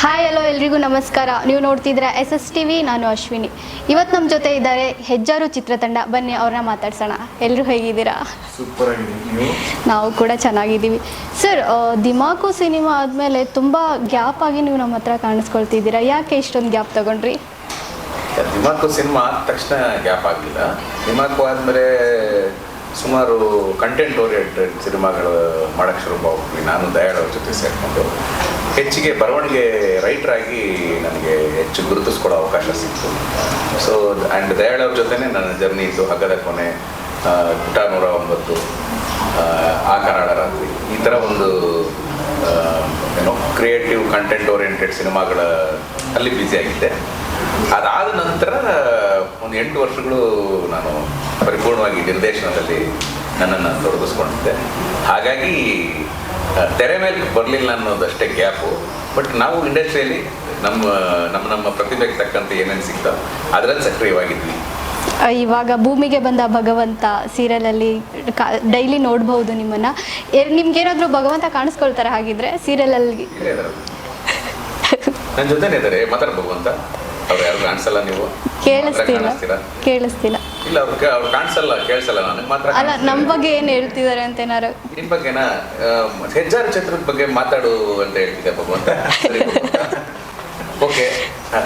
Hi hello ಎಲ್ರಿಗೂ ನಮಸ್ಕಾರ. ನೀವು ನೋಡ್ತಿದ್ರೆ SSTV. ನಾನು ಅಶ್ವಿನಿ. ಇವತ್ತು ನಮ್ಮ ಜೊತೆ ಇದ್ದಾರೆ ಹೆಜ್ಜಾರು ಚಿತ್ರತಂಡ. ಬನ್ನಿ ಅವ್ರನ್ನ ಮಾತಾಡ್ಸೋಣ. ಎಲ್ಲರೂ ಹೇಗಿದ್ದೀರಾ? ಸೂಪರ್ ಆಗಿದ್ದೀವಿ. ನೀವು? ನಾವು ಕೂಡ ಚೆನ್ನಾಗಿದ್ದೀವಿ ಸರ್. ದಿಮಾಕು ಸಿನಿಮಾ ಆದಮೇಲೆ ತುಂಬ ಗ್ಯಾಪ್ ಆಗಿ ನೀವು ನಮ್ಮ ಹತ್ರ ಕಾಣಿಸ್ಕೊಳ್ತಿದ್ದೀರಾ. ಯಾಕೆ ಇಷ್ಟೊಂದು ಗ್ಯಾಪ್ ತಗೊಂಡ್ರಿ? ದಿಮಾಕು ಸಿನಿಮಾ ಆದ ತಕ್ಷಣ ಗ್ಯಾಪ್ ಆಗಲಿಲ್ಲ. ದಿಮಾಕು ಆದಮೇಲೆ ಸುಮಾರು ಕಂಟೆಂಟ್ ಓರಿಯೆಂಟೆಡ್ ಸಿನಿಮಾಗಳು ಮಾಡೋಕ್ಕೆ ಶುರು ಮಾಡ್ಬಿಟ್ವಿ. ನಾನು ದಯಾಳ್ ಅವ್ರ ಜೊತೆ ಸೇರಿಕೊಂಡು ಹೆಚ್ಚಿಗೆ ಬರವಣಿಗೆ ರೈಟರ್ ಆಗಿ ನನಗೆ ಹೆಚ್ಚು ಗುರುತಿಸ್ಕೊಡೋ ಅವಕಾಶ ಸಿಕ್ತು. ಸೊ ಆ್ಯಂಡ್ ದಯಾಳ್ ಅವ್ರ ಜೊತೆನೇ ನನ್ನ ಜರ್ನಿ ಇತ್ತು. ಹಗ್ಗದ ಕೊನೆ, ಪುಟ 109, ಆ ಕನ್ನಡ ರಾತ್ರಿ, ಈ ಥರ ಒಂದು ಕ್ರಿಯೇಟಿವ್ ಕಂಟೆಂಟ್ ಓರಿಯೆಂಟೆಡ್ ಸಿನಿಮಾಗಳ ಅಲ್ಲಿ ಬ್ಯುಸಿಯಾಗಿದ್ದೆ. ಅದಾದ ನಂತರ ಒಂದು 8 ವರ್ಷಗಳು ನಾನು ಪರಿಪೂರ್ಣವಾಗಿ ನಿರ್ದೇಶನದಲ್ಲಿ ನನ್ನನ್ನು ತೊಡಗಿಸ್ಕೊಂಡಿದ್ದೆ. ಹಾಗಾಗಿ ತೆರೆ ಮೇಲೆ ಬರಲಿಲ್ಲ ಅನ್ನೋದಷ್ಟೇ ಗ್ಯಾಪು. ಬಟ್ ನಾವು ಇಂಡಸ್ಟ್ರಿಯಲ್ಲಿ ನಮ್ಮ ಪ್ರತಿಭೆಗೆ ತಕ್ಕಂತೆ ಏನೇನು ಸಿಗ್ತೋ ಅದರಲ್ಲಿ ಸಕ್ರಿಯವಾಗಿದ್ವಿ. ಇವಾಗ ಭೂಮಿಗೆ ಬಂದ ಭಗವಂತ ಸೀರಿಯಲಲ್ಲಿ ಡೈಲಿ ನೋಡ್ಬೋದು ನಿಮ್ಮನ್ನು. ನಿಮ್ಗೇನಾದರೂ ಭಗವಂತ ಕಾಣಿಸ್ಕೊಳ್ತಾರೆ ಹಾಗಿದ್ರೆ ಸೀರಿಯಲಲ್ಲಿ? ನನ್ನ ಜೊತೆನೇ ಇದ್ದಾರೆ. ಮಾತಾಡ ಭಗವಂತ ಅವ್ರು ಯಾರು ಕಾಣಿಸಲ್ಲ? ನೀವು ಕೇಳಿಸ್ತಿಲ್ಲ. ಇಲ್ಲ, ಅವ್ರು ಕಾಣಿಸಲ್ಲ, ಕೇಳಿಸಲ್ಲ. ನನಗೆ ಮಾತ್ರ ಅಲ್ಲ, ನಮ್ಮ ಬಗ್ಗೆ ಏನು ಹೇಳ್ತಿದ್ದಾರೆ ಅಂತ ಏನಾರು? ನಿನ್ನ ಬಗ್ಗೆನಾ? ಹೆಜ್ಜಾರು ಚಿತ್ರದ ಬಗ್ಗೆ ಮಾತಾಡು ಅಂತ ಹೇಳ್ತಿದ್ದೆ ಭಗವಂತ. ಓಕೆ,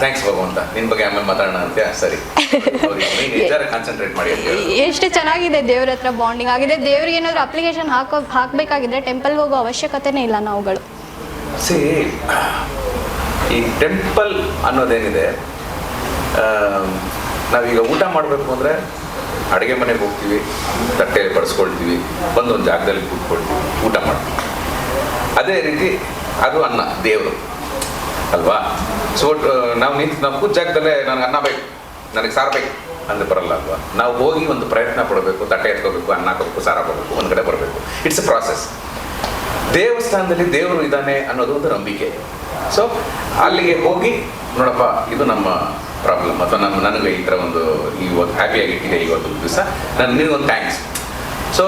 ಥ್ಯಾಂಕ್ಸ್ ಭಗವಂತ, ನಿನ್ನ ಬಗ್ಗೆ ಆಮೇಲೆ ಮಾತಾಡೋಣ ಅಂತ. ಸರಿ, ಹೆಜ್ಜಾರು ಕಾನ್ಸಂಟ್ರೇಟ್ ಮಾಡಿ ಅಂತ ಹೇಳಿ. ಎಷ್ಟು ಚೆನ್ನಾಗಿದೆ ದೇವ್ರ ಹತ್ರ ಬಾಂಡಿಂಗ್ ಆಗಿದೆ. ದೇವ್ರಿಗೆ ಏನಾದರೂ ಅಪ್ಲಿಕೇಶನ್ ಹಾಕಬೇಕಾಗಿದ್ರೆ ಟೆಂಪಲ್ಗೆ ಹೋಗೋ ಅವಶ್ಯಕತೆನೇ ಇಲ್ಲ ನಾವುಗಳು. ಈ ಟೆಂಪಲ್ ಅನ್ನೋದೇನಿದೆ, ನಾವೀಗ ಊಟ ಮಾಡಬೇಕು ಅಂದರೆ ಅಡುಗೆ ಮನೆಗೆ ಹೋಗ್ತೀವಿ, ತಟ್ಟೆ ಬಡಿಸ್ಕೊಳ್ತೀವಿ, ಬಂದೊಂದು ಜಾಗದಲ್ಲಿ ಕೂತ್ಕೊಳ್ತೀವಿ, ಊಟ ಮಾಡ್ತೀವಿ. ಅದೇ ರೀತಿ ಅದು ಅನ್ನ, ದೇವರು ಅಲ್ವಾ? ಸೊ ನಾವು ಕೂತ ಜಾಗದಲ್ಲೇ ನನಗೆ ಅನ್ನ ಬೇಕು, ನನಗೆ ಸಾರು ಬೇಕು ಅಂದರೆ ಬರಲ್ಲ ಅಲ್ವಾ? ನಾವು ಹೋಗಿ ಒಂದು ಪ್ರಯತ್ನ ಪಡಬೇಕು, ತಟ್ಟೆ ಎತ್ಕೋಬೇಕು, ಅನ್ನ ಹಾಕೋಬೇಕು, ಸಾರು ಹಾಕೋಬೇಕು, ಒಂದು ಕಡೆ ಬರಬೇಕು. It's A process. ದೇವಸ್ಥಾನದಲ್ಲಿ ದೇವರು ಇದ್ದಾನೆ ಅನ್ನೋದು ಒಂದು ನಂಬಿಕೆ. ಸೊ ಅಲ್ಲಿಗೆ ಹೋಗಿ ನೋಡಪ್ಪ, ಇದು ನಮ್ಮ ಪ್ರಾಬ್ಲಮ್, ಅಥವಾ ನನಗೆ ಈ ಥರ ಒಂದು ಇವತ್ತು ಹ್ಯಾಪಿಯಾಗಿಟ್ಟಿದೆ ಇವತ್ತು ದಿವಸ, ನಿನಗೊಂದು ಥ್ಯಾಂಕ್ಸ್. ಸೊ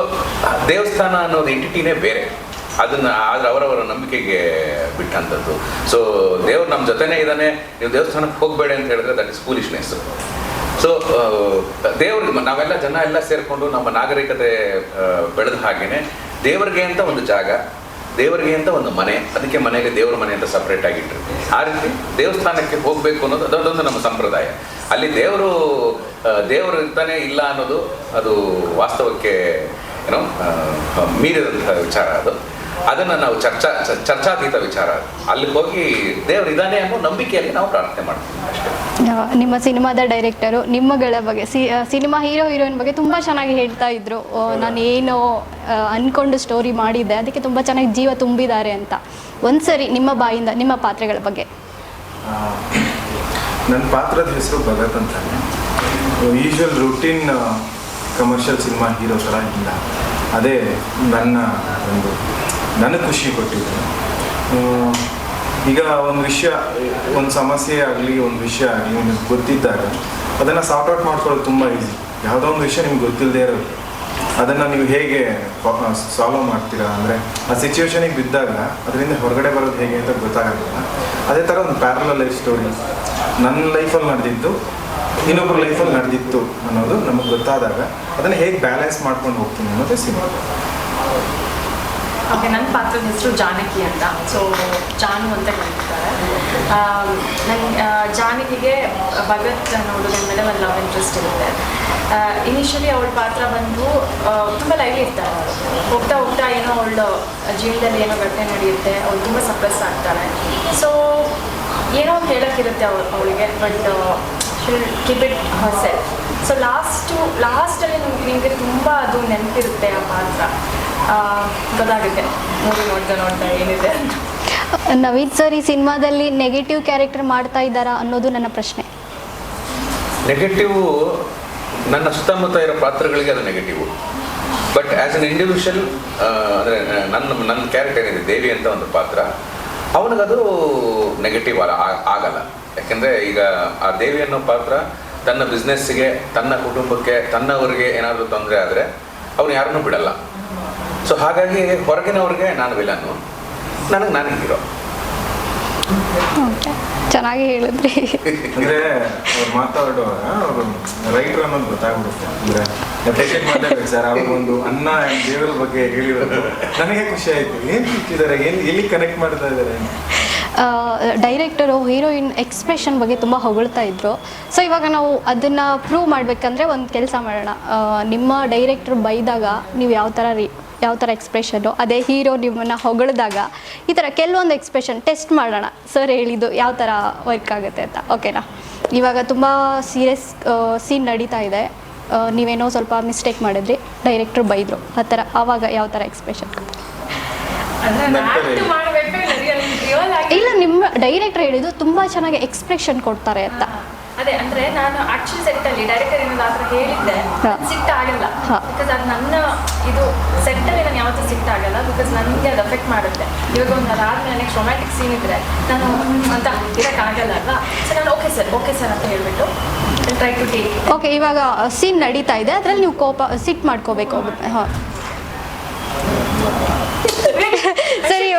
ದೇವಸ್ಥಾನ ಅನ್ನೋದು ಎಂಟಿಟಿನೇ ಬೇರೆ, ಅದನ್ನು ಆದರೆ ಅವರವರ ನಂಬಿಕೆಗೆ ಬಿಟ್ಟಂಥದ್ದು. ಸೊ ದೇವ್ರು ನಮ್ಮ ಜೊತೆನೇ ಇದ್ದಾನೆ, ನೀವು ದೇವಸ್ಥಾನಕ್ಕೆ ಹೋಗಬೇಡ ಅಂತ ಹೇಳಿದ್ರೆ ದಟ್ ಇಸ್ ಫೂಲಿಶ್ನೆಸ್. ಸೊ ದೇವ್ರಿಗೆ ನಾವೆಲ್ಲ ಜನ ಎಲ್ಲ ಸೇರಿಕೊಂಡು ನಮ್ಮ ನಾಗರಿಕತೆ ಬೆಳೆದ ಹಾಗೇನೆ ದೇವರಿಗೆ ಅಂತ ಒಂದು ಜಾಗ, ದೇವರಿಗೆ ಅಂತ ಒಂದು ಮನೆ, ಅದಕ್ಕೆ ಮನೆಗೆ ದೇವ್ರ ಮನೆ ಅಂತ ಸಪ್ರೇಟ್ ಆಗಿಟ್ರು. ಆ ರೀತಿ ದೇವಸ್ಥಾನಕ್ಕೆ ಹೋಗಬೇಕು ಅನ್ನೋದು ಅದೊಂದು ನಮ್ಮ ಸಂಪ್ರದಾಯ. ಅಲ್ಲಿ ದೇವರು ಇರ್ತಾನೆ ಇಲ್ಲ ಅನ್ನೋದು ಅದು ವಾಸ್ತವಕ್ಕೆ ಮೀರಿದಂತಹ ವಿಚಾರ. ಅದನ್ನು ನಾವು ಚರ್ಚಾತೀತ ವಿಚಾರ. ಅಲ್ಲಿ ಹೋಗಿ ದೇವರು ಇದ್ದಾನೆ ಅನ್ನೋ ನಂಬಿಕೆಯಲ್ಲಿ ನಾವು ಪ್ರಾರ್ಥನೆ ಮಾಡ್ತೀವಿ ಅಷ್ಟೇ. ನಿಮ್ಮ ಸಿನಿಮಾದ ಡೈರೆಕ್ಟರು ನಿಮ್ಮಗಳ ಬಗ್ಗೆ, ಸಿನಿಮಾ ಹೀರೋಯಿನ್ ಬಗ್ಗೆ ತುಂಬ ಚೆನ್ನಾಗಿ ಹೇಳ್ತಾ ಇದ್ರು. ನಾನು ಏನು ಅಂದ್ಕೊಂಡು ಸ್ಟೋರಿ ಮಾಡಿದ್ದೆ ಅದಕ್ಕೆ ತುಂಬ ಚೆನ್ನಾಗಿ ಜೀವ ತುಂಬಿದ್ದಾರೆ ಅಂತ. ಒಂದ್ಸರಿ ನಿಮ್ಮ ಬಾಯಿಂದ ನಿಮ್ಮ ಪಾತ್ರಗಳ ಬಗ್ಗೆ. ನನ್ನ ಪಾತ್ರದ ಹೆಸರು ಭಗತ್ ಅಂತಾನೆ. Usual routine commercial cinema hero ಥರ ಇಲ್ಲ. ಅದೇ ನನಗೆ ಖುಷಿ ಕೊಟ್ಟಿದ್ದು. ಈಗ ಒಂದು ವಿಷಯ, ಒಂದು ಸಮಸ್ಯೆ ಆಗಲಿ, ಒಂದು ವಿಷಯ ಆಗಲಿ ನಿಮಗೆ ಗೊತ್ತಿದ್ದಾಗ ಅದನ್ನು ಸಾರ್ಟ್ ಔಟ್ ಮಾಡ್ಕೊಳ್ಳೋದು ತುಂಬ ಈಸಿ. ಯಾವುದೋ ಒಂದು ವಿಷಯ ನಿಮ್ಗೆ ಗೊತ್ತಿಲ್ಲದೆ ಇರೋದು, ಅದನ್ನು ನೀವು ಹೇಗೆ ಸಾಲ್ವ್ ಮಾಡ್ತೀರಾ ಅಂದರೆ ಆ ಸಿಚುವೇಶನಿಗೆ ಬಿದ್ದಾಗ ಅದರಿಂದ ಹೊರಗಡೆ ಬರೋದು ಹೇಗೆ ಅಂತ ಗೊತ್ತಾಗಲ್ಲ. ಅದೇ ಥರ ಒಂದು ಪ್ಯಾರಲಲ್ ಲೈಫ್ ಸ್ಟೋರಿ ನನ್ನ ಲೈಫಲ್ಲಿ ನಡೆದಿದ್ದು ಇನ್ನೊಬ್ಬರ ಲೈಫಲ್ಲಿ ನಡೆದಿತ್ತು ಅನ್ನೋದು ನಮಗೆ ಗೊತ್ತಾದಾಗ ಅದನ್ನು ಹೇಗೆ ಬ್ಯಾಲೆನ್ಸ್ ಮಾಡ್ಕೊಂಡು ಹೋಗ್ತೀನಿ ಅನ್ನೋದೇ ಸಿನಿಮಾ. ಓಕೆ, ನನ್ನ ಪಾತ್ರದ ಹೆಸರು ಜಾನಕಿ ಅಂತ. ಸೊ ಜಾನು ಅಂತ ಕರೀತಾರೆ. ಜಾನಕಿಗೆ ಭಗತ್ ನೋಡೋದ್ರ ಮೇಲೆ ಒಂದು ಲವ್ ಇಂಟ್ರೆಸ್ಟ್ ಇರುತ್ತೆ. ಇನಿಷಿಯಲಿ ಅವಳ ಪಾತ್ರ ಬಂದು ತುಂಬ ಲೈವ್ಲಿ ಇರ್ತಾಳೆ. ಹೋಗ್ತಾ ಹೋಗ್ತಾ ಏನೋ ಅವಳು ಜೀವನದಲ್ಲಿ ಏನೋ ಘಟನೆ ನಡೆಯುತ್ತೆ, ಅವಳು ತುಂಬ ಸಪ್ರೆಸ್ ಆಗ್ತಾಳೆ. ಸೊ ಏನೋ ಒಂದು ಹೇಳೋಕ್ಕಿರುತ್ತೆ ಅವಳಿಗೆ, but she'll keep it herself. So ಲಾಸ್ಟಲ್ಲಿ ನಿಮಗೆ ತುಂಬ ಅದು ನೆನಪಿರುತ್ತೆ ಆ ಪಾತ್ರ. ಗೊತ್ತಾಗುತ್ತೆ ಮೂವಿ ನೋಡ್ತಾ ಏನಿದೆ ಅಂತ. ನವೀನ್ ಸರ್ ಈ ಸಿನಿಮಾದಲ್ಲಿ ನೆಗೆಟಿವ್ ಕ್ಯಾರೆಕ್ಟರ್ ಮಾಡ್ತಾ ಇದ್ದಾರಾ ಅನ್ನೋದು ನನ್ನ ಪ್ರಶ್ನೆ. ನೆಗೆಟಿವ್ ನನ್ನ ಸುತ್ತಮುತ್ತ ಇರೋ ಪಾತ್ರಗಳಿಗೆ ಅದು negative. But as an individual ಅಂದರೆ ನನ್ನ ಕ್ಯಾರೆಕ್ಟರ್ ಏನಿದೆ, ದೇವಿ ಅಂತ ಒಂದು ಪಾತ್ರ, ಅವನಿಗದು ನೆಗೆಟಿವ್ ಆಗಲ್ಲ. ಯಾಕೆಂದರೆ ಈಗ ಆ ದೇವಿ ಅನ್ನೋ ಪಾತ್ರ ತನ್ನ ಬಿಸ್ನೆಸ್ಸಿಗೆ, ತನ್ನ ಕುಟುಂಬಕ್ಕೆ, ತನ್ನವರಿಗೆ ಏನಾದರೂ ತೊಂದರೆ ಆದರೆ ಅವನು ಯಾರನ್ನೂ ಬಿಡಲ್ಲ. ಸೊ ಹಾಗಾಗಿ ಹೊರಗಿನವ್ರಿಗೆ ನಾನು ವಿಲನ್ನು, ನಾನು ಹೀರೋ. ಓಕೆ, ಚೆನ್ನಾಗಿ ಹೇಳಿದ್ರಿ. ಅಂದ್ರೆ ಅವ್ರು ಮಾತಾಡುವಾಗ ಅವರು ರೈಟರ್ ಅನ್ನೋದು ಗೊತ್ತಾಗ್ಬಿಡುತ್ತೆ. ಅಂದ್ರೆ ಅಪ್ರಿಷಿಯೇಟ್ ಮಾಡಲೇಬೇಕು ಸರ್. ಅವ್ರ ಒಂದು ಅನ್ನ ದೇವರ ಬಗ್ಗೆ ಹೇಳಿರೋದು ನನಗೆ ಖುಷಿ ಆಯ್ತು. ಏನ್ ಸಿಕ್ಕಿದ್ದಾರೆ, ಎಲ್ಲಿ ಕನೆಕ್ಟ್ ಮಾಡ್ತಾ ಇದ್ದಾರೆ. ಡೈರೆಕ್ಟರು ಹೀರೋಯಿನ್ ಎಕ್ಸ್ಪ್ರೆಷನ್ ಬಗ್ಗೆ ತುಂಬ ಹೊಗಳ್ತಾ ಇದ್ರು. ಸೊ ಇವಾಗ ನಾವು ಅದನ್ನು ಪ್ರೂವ್ ಮಾಡಬೇಕಂದ್ರೆ ಒಂದು ಕೆಲಸ ಮಾಡೋಣ. ನಿಮ್ಮ ಡೈರೆಕ್ಟರ್ ಬೈದಾಗ ನೀವು ಯಾವ ಥರ ಎಕ್ಸ್ಪ್ರೆಷನ್ನು, ಅದೇ ಹೀರೋ ನಿಮ್ಮನ್ನು ಹೊಗಳಿದಾಗ ಈ ಥರ ಕೆಲವೊಂದು ಎಕ್ಸ್ಪ್ರೆಷನ್ ಟೆಸ್ಟ್ ಮಾಡೋಣ. ಸರ್ ಹೇಳಿದ್ದು ಯಾವ ಥರ ವರ್ಕ್ ಆಗುತ್ತೆ ಅಂತ. ಓಕೆನಾ? ಇವಾಗ ತುಂಬ ಸೀರಿಯಸ್ ಸೀನ್ ನಡೀತಾ ಇದೆ, ನೀವೇನೋ ಸ್ವಲ್ಪ ಮಿಸ್ಟೇಕ್ ಮಾಡಿದ್ರಿ, ಡೈರೆಕ್ಟ್ರು ಬೈದರು, ಆ ಥರ ಆವಾಗ ಯಾವ ಥರ ಎಕ್ಸ್ಪ್ರೆಷನ್? ಇಲ್ಲ, ನಿಮ್ಮ ಡೈರೆಕ್ಟರ್ ಹೇಳಿದ್ದು ತುಂಬ ಚೆನ್ನಾಗಿ ಎಕ್ಸ್ಪ್ರೆಷನ್ ಕೊಡ್ತಾರೆ ಅಂತ. ಅದೇ ಅಂದ್ರೆ ನಾನು ಆಕ್ಚುಲಿ ಸೆಟ್ ಅಲ್ಲಿ ಡೈರೆಕ್ಟರ್ ಏನಾದ್ರು ಆ ಥರ ಹೇಳಿದ್ದೆ, ಸಿಟ್ಟು ಆಗಲ್ಲ. ಬಿಕಾಸ್ ಅದು ನನ್ನ ಇದು ಸೆಟ್ ಅಲ್ಲಿ ನಾನು ಯಾವತ್ತೂ ಸಿಟ್ಟು ಆಗಲ್ಲ. ಬಿಕಾಸ್ ನನಗೆ ಅದು ಅಫೆಕ್ಟ್ ಮಾಡುತ್ತೆ. ಇವಾಗ ಒಂದು ಅದಾದ್ಮೇಲೆ ನೆಕ್ಸ್ಟ್ ರೊಮ್ಯಾಟಿಕ್ ಸೀನ್ ಇದ್ರೆ ನಾನು ಅಂತ ಇರೋಕ್ಕಾಗಲ್ಲ ಅಲ್ಲ. ಸೊ ನಾನು ಓಕೆ ಸರ್ ಅಂತ ಹೇಳ್ಬಿಟ್ಟು ಟ್ರೈ ಟು ಟೇಕ್. ಓಕೆ, ಇವಾಗ ಸೀನ್ ನಡೀತಾ ಇದೆ, ಅದ್ರಲ್ಲಿ ನೀವು ಸಿಟ್ಟು ಮಾಡ್ಕೋಬೇಕು. ಹಾಂ, ಸರಿ.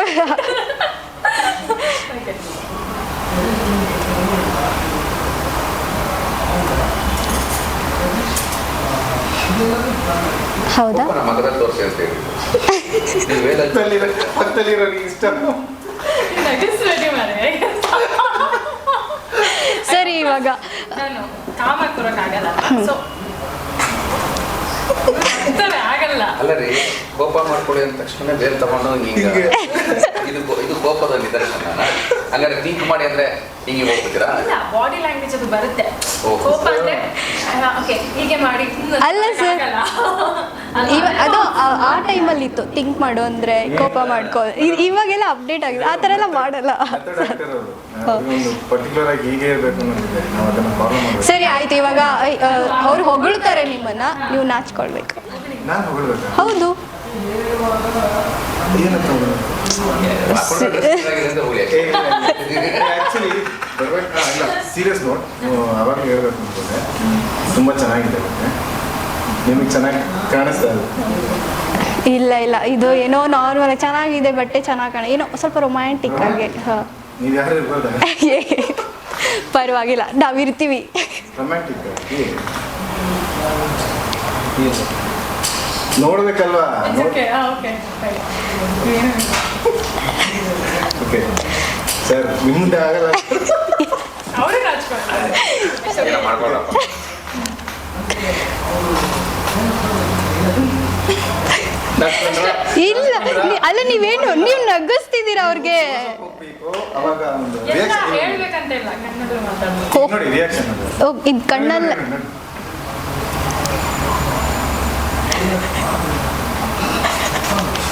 ಹೌದಾ? ಮಗದಲ್ಲಿ ತೋರಿಸಿ ಅಂತ ಹೇಳಿ ಇಷ್ಟ. ಸರಿ, ಇವಾಗ ನಾನು ಕಾಮಾಗಿ ಕೊಡೋಕ್ಕಾಗಲ್ಲ. ಸೊ ಆಗಲ್ಲ. ಅಲ್ಲ ರೀ, ಕೋಪ ಮಾಡ್ಕೊಳ್ಳಿ ಅಂದ ತಕ್ಷಣ ಬೇರೆ ತಗೊಂಡು ಹಿಂಗೆ ಇದು ಕೋಪದ ನಿದರ್ಶನ. ಹಂಗಾರೆ ಥಿಂಕ್ ಮಾಡಿ ಅಂದ್ರೆ ಹಿಂಗೆ ಹೋಗ್ಬಿಡ್ತೀರಾ? ಬಾಡಿ ಲ್ಯಾಂಗ್ವೇಜ್ ಅದು ಬರುತ್ತೆ. ಕೋಪ ಅಂದ್ರೆ ಓಕೆ ಹೀಗೆ ಮಾಡಿ ಅಲ್ಲ ಸರ್, ಅದು ಆ ಟೈಮಲ್ಲಿ ಇತ್ತು ಥಿಂಕ್ ಮಾಡು ಅಂದರೆ ಕೋಪ ಮಾಡ್ಕೋ. ಇವಾಗೆಲ್ಲ ಅಪ್ಡೇಟ್ ಆಗಿದೆ, ಆ ಥರ ಎಲ್ಲ ಮಾಡಲ್ಲ. ಸರಿ ಆಯ್ತು, ಇವಾಗ ಅವ್ರು ಹೊಗಳ್ತಾರೆ ನಿಮ್ಮನ್ನ, ನೀವು ನಾಚ್ಕೊಳ್ಬೇಕು. ಹೌದು. ಸೀರಿಯಸ್ ನೋಟ್ ಅವಾಗ ಹೇಳ್ಬೇಕು ಅನ್ಕೊಂಡೆ. ತುಂಬ ಚೆನ್ನಾಗಿದೆ, ನಿಮಗೆ ಚೆನ್ನಾಗಿ ಕಾಣಿಸ್ತಾ ಇದೆ. ಇಲ್ಲ, ಇದು ಏನೋ ನಾರ್ಮಲ್ ಚೆನ್ನಾಗಿದೆ, ಬಟ್ಟೆ ಚೆನ್ನಾಗಿ ಏನೋ ಸ್ವಲ್ಪ ರೊಮ್ಯಾಂಟಿಕ್ ಆಗಿ. ನೀವು ಯಾರು ಇರ್ಬೋದ? ಪರವಾಗಿಲ್ಲ, ನಾವಿರ್ತೀವಿ. ರೊಮ್ಯಾಂಟಿಕ್ ನೋಡ್ಬೇಕಲ್ವಾ? ಓಕೆ ಸರ್, ನಿಮ್ದು ಆಗಲ್ಲ. ಮಾಡ್ಕೊಳಪ್ಪ. ಇಲ್ಲ, ಅಲ್ಲ ನೀವೇನು ನೀವು ನಗಿಸ್ತಿದ್ದೀರಾ ಅವ್ರಿಗೆ. ಹೇಳ್ಬೇಕಂತ ಇಲ್ಲ, ಕನ್ನಡದಲ್ಲಿ ಮಾತಾಡ್ಬೇಕು. ನೋಡಿ ರಿಯಾಕ್ಷನ್ ಇದು ಕಣ್ಣಲ್ಲ.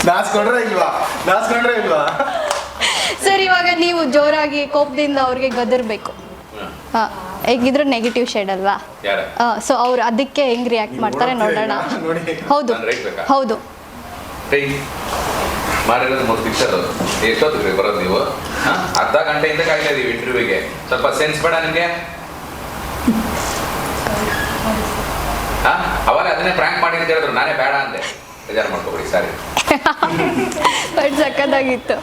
ನಾಚ್ಕೊಂಡ್ರೆ ಇಲ್ವಾ? ಸರ್, ಇವಾಗ ನೀವು ಜೋರಾಗಿ ಕೋಪದಿಂದ ಅವ್ರಿಗೆ ಗದರ್ಬೇಕು. ಹಾಂ, ಹೇಗಿದ್ರು ನೆಗೆಟಿವ್ ಶೇಡ್ ಅಲ್ವಾ? ಸೊ ಅವ್ರು ಅದಕ್ಕೆ ಹೆಂಗ್ ರಿಯಾಕ್ಟ್ ಮಾಡ್ತಾರೆ ನೋಡೋಣ. ಹೌದು. ಮಾಡಿರೋದು ಮೂರು ಪಿಕ್ಚರ್. ಎಷ್ಟೊತ್ತಿಗೆ ಬರೋದು ನೀವು? ಅರ್ಧ ಗಂಟೆಯಿಂದ ಕಾಯ್ತಾ ಇದೀವಿ ಇಂಟರ್ವ್ಯೂಗೆ. ಸ್ವಲ್ಪ ಸೆನ್ಸ್ ಬೇಡ ನಿಮಗೆ? ಅವಾಗ ಅದನ್ನೇ ಪ್ರ್ಯಾಂಕ್ ಮಾಡಿ ಅಂತ ಹೇಳಿದ್ರು, ನಾನೇ ಬೇಡ ಅಂದೆ. ಬೇಜಾರು ಮಾಡ್ಕೊಬಿಡಿ, ಸಾರಿ. ಬಟ್ ಸಕ್ಕತ್ತಾಗಿತ್ತು.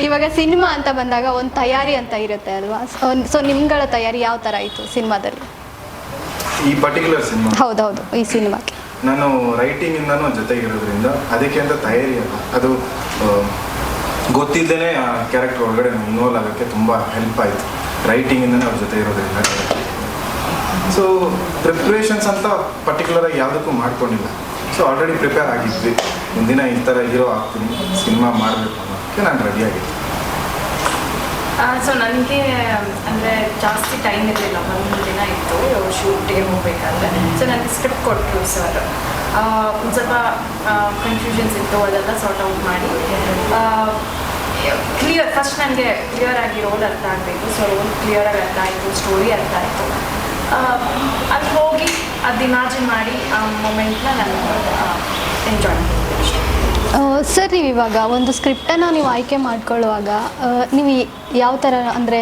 ಇವಾಗ ಸಿನಿಮಾ ಅಂತ ಬಂದಾಗ ಒಂದು ತಯಾರಿ ಅಂತ ಇರುತ್ತೆ ಅಲ್ವಾ? ಸೊ ನಿಮ್ಗಳ ತಯಾರಿ ಯಾವ ಥರ ಆಯಿತು ಸಿನಿಮಾದಲ್ಲಿ? ಈ ಪರ್ಟಿಕ್ಯುಲರ್ ಸಿನಿಮಾ? ಹೌದೌದು, ಈ ಸಿನಿಮಾಕ್ಕೆ ನಾನು ರೈಟಿಂಗಿಂದನೂ ಜೊತೆಗಿರೋದ್ರಿಂದ ಅದಕ್ಕೆ ಅಂತ ತಯಾರಿ ಅಲ್ಲ, ಅದು ಗೊತ್ತಿಲ್ಲದೇ ಆ ಕ್ಯಾರೆಕ್ಟರ್ ಒಳಗಡೆ ಇನ್ವಾಲ್ವ್ ಆಗೋಕ್ಕೆ ತುಂಬ ಹೆಲ್ಪ್ ಆಯಿತು ರೈಟಿಂಗಿಂದನೇ ಅವ್ರ ಜೊತೆ ಇರೋದ್ರಿಂದ. ಸೊ ಪ್ರಿಪ್ರೇಷನ್ಸ್ ಅಂತ ಪರ್ಟಿಕ್ಯುಲರಾಗಿ ಯಾವುದಕ್ಕೂ ಮಾಡ್ಕೊಂಡಿಲ್ಲ. ಸೊ ಆಲ್ರೆಡಿ ಪ್ರಿಪೇರ್ ಆಗಿದ್ವಿ, ಒಂದಿನ ಈ ಥರ ಹೀರೋ ಆಗ್ತೀನಿ, ಸಿನಿಮಾ ಮಾಡಬೇಕು ಅನ್ನೋದಕ್ಕೆ ನಾನು ರೆಡಿಯಾಗಿದ್ದೆ. ಸೊ ನನಗೆ ಅಂದರೆ ಜಾಸ್ತಿ ಟೈಮ್ ಇರಲಿಲ್ಲ, ಒಂದು ದಿನ ಇತ್ತು ಶೂಟಿಗೆ ಹೋಗಬೇಕಾದ್ರೆ. ಸೊ ನನಗೆ ಸ್ಕ್ರಿಪ್ಟ್ ಕೊಟ್ಟರು ಸರ್. ಒಂದು ಸ್ವಲ್ಪ ಕನ್ಫ್ಯೂಷನ್ಸ್ ಇತ್ತು, ಅದೆಲ್ಲ ಸಾರ್ಟ್ ಔಟ್ ಮಾಡಿ ಫಸ್ಟ್ ನನಗೆ ಕ್ಲಿಯರ್ ಆಗಿ ರೋಲ್ ಅರ್ಥ ಆಗಬೇಕು. ಸೊ ರೋಲ್ ಕ್ಲಿಯರಾಗಿ ಅರ್ಥ ಆಯಿತು, ಸ್ಟೋರಿ ಅರ್ಥ ಆಯಿತು. ಅಲ್ಲಿ ಹೋಗಿ ಅದು ಇಮ್ಯಾಜಿನ್ ಮಾಡಿ ಆ ಮೊಮೆಂಟ್ನ ನಾನು ಎಂಜಾಯ್ ಮಾಡಿದೆ. ಸರ್, ನೀವು ಇವಾಗ ಒಂದು ಸ್ಕ್ರಿಪ್ಟನ್ನು ನೀವು ಆಯ್ಕೆ ಮಾಡ್ಕೊಳ್ಳುವಾಗ ನೀವು ಯಾವ ಥರ, ಅಂದರೆ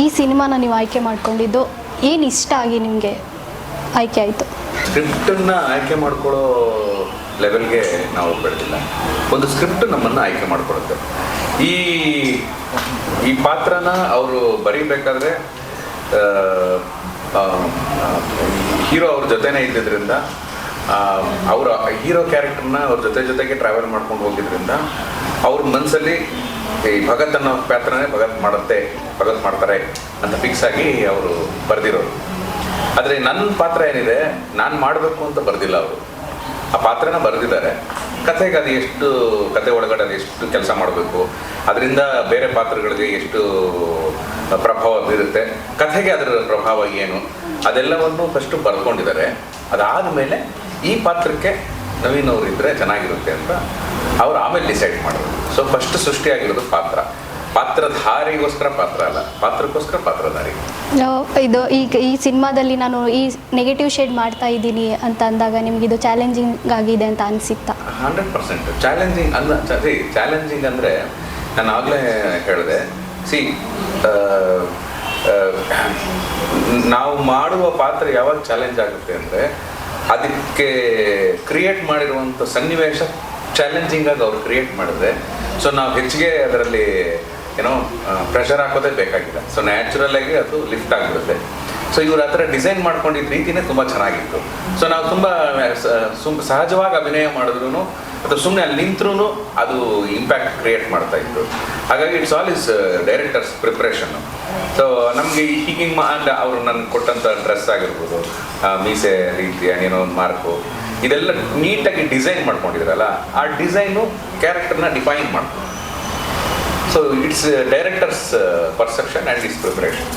ಈ ಸಿನಿಮಾನ ನೀವು ಆಯ್ಕೆ ಮಾಡ್ಕೊಂಡಿದ್ದು ಏನು ಇಷ್ಟ ಆಗಿ ನಿಮಗೆ ಆಯ್ಕೆ ಆಯಿತು? ಸ್ಕ್ರಿಪ್ಟನ್ನು ಆಯ್ಕೆ ಮಾಡ್ಕೊಳ್ಳೋ ಲೆವೆಲ್ಗೆ ನಾವು ಬೆಳೆದಿಲ್ಲ. ಒಂದು ಸ್ಕ್ರಿಪ್ಟ್ ನಮ್ಮನ್ನು ಆಯ್ಕೆ ಮಾಡ್ಕೊಳುತ್ತೆ. ಈ ಈ ಪಾತ್ರನ ಅವರು ಬರೀಬೇಕಾದ್ರೆ ಹೀರೋ ಅವ್ರ ಜೊತೆನೇ ಇದ್ದಿದ್ದರಿಂದ ಅವರ ಹೀರೋ ಕ್ಯಾರೆಕ್ಟರ್ನ ಅವ್ರ ಜೊತೆಗೆ ಟ್ರಾವೆಲ್ ಮಾಡ್ಕೊಂಡು ಹೋಗಿದ್ರಿಂದ ಅವ್ರ ಮನಸ್ಸಲ್ಲಿ ಈ ಭಗತ್ ಅನ್ನೋ ಪಾತ್ರನೇ ಭಗತ್ ಮಾಡ್ತಾರೆ ಅಂತ ಫಿಕ್ಸ್ ಆಗಿ ಅವರು ಬರೆದಿರೋರು. ಆದರೆ ನನ್ನ ಪಾತ್ರ ಏನಿದೆ, ನಾನು ಮಾಡಬೇಕು ಅಂತ ಬರೆದಿಲ್ಲ ಅವರು. ಆ ಪಾತ್ರನ ಬರೆದಿದ್ದಾರೆ. ಕಥೆಗೆ ಅದು ಎಷ್ಟು, ಕತೆ ಒಳಗಡೆ ಅದು ಎಷ್ಟು ಕೆಲಸ ಮಾಡಬೇಕು, ಅದರಿಂದ ಬೇರೆ ಪಾತ್ರಗಳಿಗೆ ಎಷ್ಟು ಪ್ರಭಾವ ಬೀರುತ್ತೆ, ಕಥೆಗೆ ಅದರ ಪ್ರಭಾವ ಏನು, ಅದೆಲ್ಲವನ್ನು ಫಸ್ಟು ಬರ್ಕೊಂಡಿದ್ದಾರೆ. ಅದಾದ ಮೇಲೆ ಈ ಪಾತ್ರಕ್ಕೆ ನವೀನ್ ಅವರು ಇದ್ದರೆ ಚೆನ್ನಾಗಿರುತ್ತೆ ಅಂತ ಅವ್ರು ಆಮೇಲೆ ಡಿಸೈಡ್ ಮಾಡಿದ್ರು. ಸೊ ಫಸ್ಟ್ ಸೃಷ್ಟಿಯಾಗಿರೋದು ಪಾತ್ರಧಾರಿಗೋಸ್ಕರ ಪಾತ್ರ ಅಲ್ಲ, ಪಾತ್ರಕ್ಕೋಸ್ಕರ ಪಾತ್ರಧಾರಿ. ಇದು ಈಗ ಈ ಸಿನಿಮಾದಲ್ಲಿ ನಾನು ಈ ನೆಗೆಟಿವ್ ಶೇಡ್ ಮಾಡ್ತಾ ಇದ್ದೀನಿ ಅಂತ ಅಂದಾಗ ನಿಮ್ಗೆ ಇದು ಚಾಲೆಂಜಿಂಗ್ ಆಗಿದೆ ಅಂತ ಅನಿಸುತ್ತಾ? 100% ಚಾಲೆಂಜಿಂಗ್ ಚಾಲೆಂಜಿಂಗ್ ಅಂದರೆ ನಾನು ಆಗಲೇ ಹೇಳಿದೆ, ನಾವು ಮಾಡುವ ಪಾತ್ರ ಯಾವಾಗ ಚಾಲೆಂಜ್ ಆಗುತ್ತೆ ಅಂದರೆ ಅದಕ್ಕೆ ಕ್ರಿಯೇಟ್ ಮಾಡಿರುವಂಥ ಸನ್ನಿವೇಶ ಚಾಲೆಂಜಿಂಗ್ ಆಗಿ ಅವ್ರು ಕ್ರಿಯೇಟ್ ಮಾಡಿದ್ರೆ, ಸೊ ನಾವು ಹೆಚ್ಚಿಗೆ ಅದರಲ್ಲಿ ಪ್ರೆಷರ್ ಹಾಕೋದೇ ಬೇಕಾಗಿಲ್ಲ. ಸೊ ನ್ಯಾಚುರಲ್ ಆಗಿ ಅದು ಲಿಫ್ಟ್ ಆಗಿಬಿಡುತ್ತೆ. ಸೊ ಇವ್ರು ಆ ಥರ ಡಿಸೈನ್ ಮಾಡ್ಕೊಂಡಿದ್ದ ರೀತಿನೇ ತುಂಬ ಚೆನ್ನಾಗಿತ್ತು. ಸೊ ನಾವು ತುಂಬ ಸಹಜವಾಗಿ ಅಭಿನಯ ಮಾಡಿದ್ರು ಅಥವಾ ಸುಮ್ಮನೆ ಅಲ್ಲಿ ನಿಂತ್ರೂ ಅದು ಇಂಪ್ಯಾಕ್ಟ್ ಕ್ರಿಯೇಟ್ ಮಾಡ್ತಾ ಇತ್ತು. ಹಾಗಾಗಿ ಇಟ್ಸ್ ಆಲ್ ಇಸ್ ಡೈರೆಕ್ಟರ್ಸ್ ಪ್ರಿಪ್ರೇಷನ್ನು. ಸೊ ನಮಗೆ ಹೀಗೆ ಅವರು ನನಗೆ ಕೊಟ್ಟಂಥ ಡ್ರೆಸ್ ಆಗಿರ್ಬೋದು, ಮೀಸೆ ರೀತಿ ಏನೋ ಒಂದು ಮಾರ್ಕು, ಇದೆಲ್ಲ ನೀಟಾಗಿ ಡಿಸೈನ್ ಮಾಡ್ಕೊಂಡಿದ್ರಲ್ಲ, ಆ ಡಿಸೈನು ಕ್ಯಾರೆಕ್ಟರ್ನ ಡಿಫೈನ್ ಮಾಡ್ತಾರೆ. So it's directors perception and it's preparation.